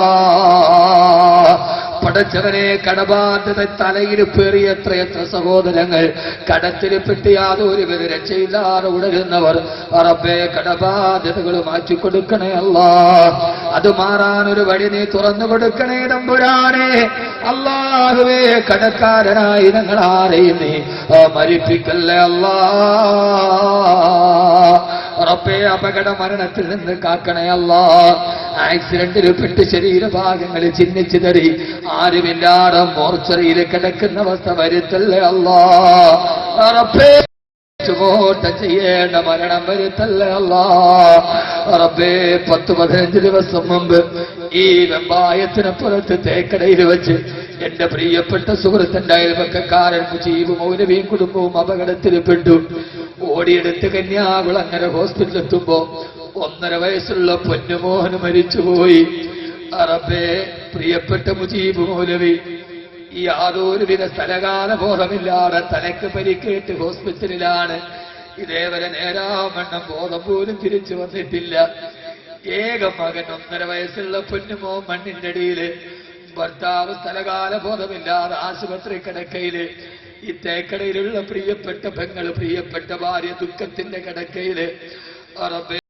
പടച്ചവനെ, കടബാധ്യത തലയിൽ പേറിയ എത്ര സഹോദരങ്ങൾ കടത്തിൽ പെട്ട് യാതൊരു വിധ രക്ഷയില്ലാതെ ഉടരുന്നവർ റബ്ബേ, കടബാധ്യതകൾ മാറ്റിക്കൊടുക്കണേ അല്ലാ. അത് മാറാനൊരു വഴി നീ തുറന്നു കൊടുക്കണേ തമ്പുരാനെ. അല്ലാഹുവേ, കടക്കാരനായി ഞങ്ങൾ ആരെയും നീ മരിപ്പിക്കല്ലേ അല്ലാ റബ്ബേ. അപകട മരണത്തിൽ നിന്ന് കാക്കണേ അല്ലാ. ആക്സിഡന്റിൽ പെട്ട് ശരീരഭാഗങ്ങൾ ചിഹ്നിച്ചിതറി ആരുമില്ലാതെ മോർച്ചറിയിൽ കിടക്കുന്ന അവസ്ഥ വരുത്തല്ലേ അല്ലാ റബ്ബേ. ചെയ്യേണ്ട മരണം വരുത്തല്ലേ അല്ലാ റബ്ബേ. 10-15 ദിവസം മുമ്പ് ഈ വെമ്പായത്തിനപ്പുറത്ത് തേക്കടയിൽ വെച്ച് എന്റെ പ്രിയപ്പെട്ട സുഹൃത്തിന്റെ അയൽവക്കക്കാരൻ മുജീബ് മൗലവിയും കുടുംബവും അപകടത്തിൽപ്പെട്ടു. ഓടിയെടുത്ത് കന്യാകുളങ്ങര ഹോസ്പിറ്റലിൽ എത്തുമ്പോ 1.5 വയസ്സുള്ള പൊന്നുമോഹന് മരിച്ചുപോയി റബ്ബേ. പ്രിയപ്പെട്ട മുജീബ് മൗലവി യാതൊരുവിധ സ്ഥലകാല ബോധമില്ലാതെ തലക്ക് പരിക്കേറ്റ് ഹോസ്പിറ്റലിലാണ്. ഇതേവരെ നേരാവണ്ണം ബോധം പോലും തിരിച്ചു വന്നിട്ടില്ല. ഏക മകൻ 1.5 വയസ്സുള്ള പൊന്നുമോ മണ്ണിന്റെ അടിയില്, ഭർത്താവ് സ്ഥലകാല ബോധമില്ലാതെ ആശുപത്രി കിടക്കയില്, ഈ തേക്കടയിലുള്ള പ്രിയപ്പെട്ട പെങ്ങള്, പ്രിയപ്പെട്ട ഭാര്യ ദുഃഖത്തിന്റെ കിടക്കയില് റബ്ബേ.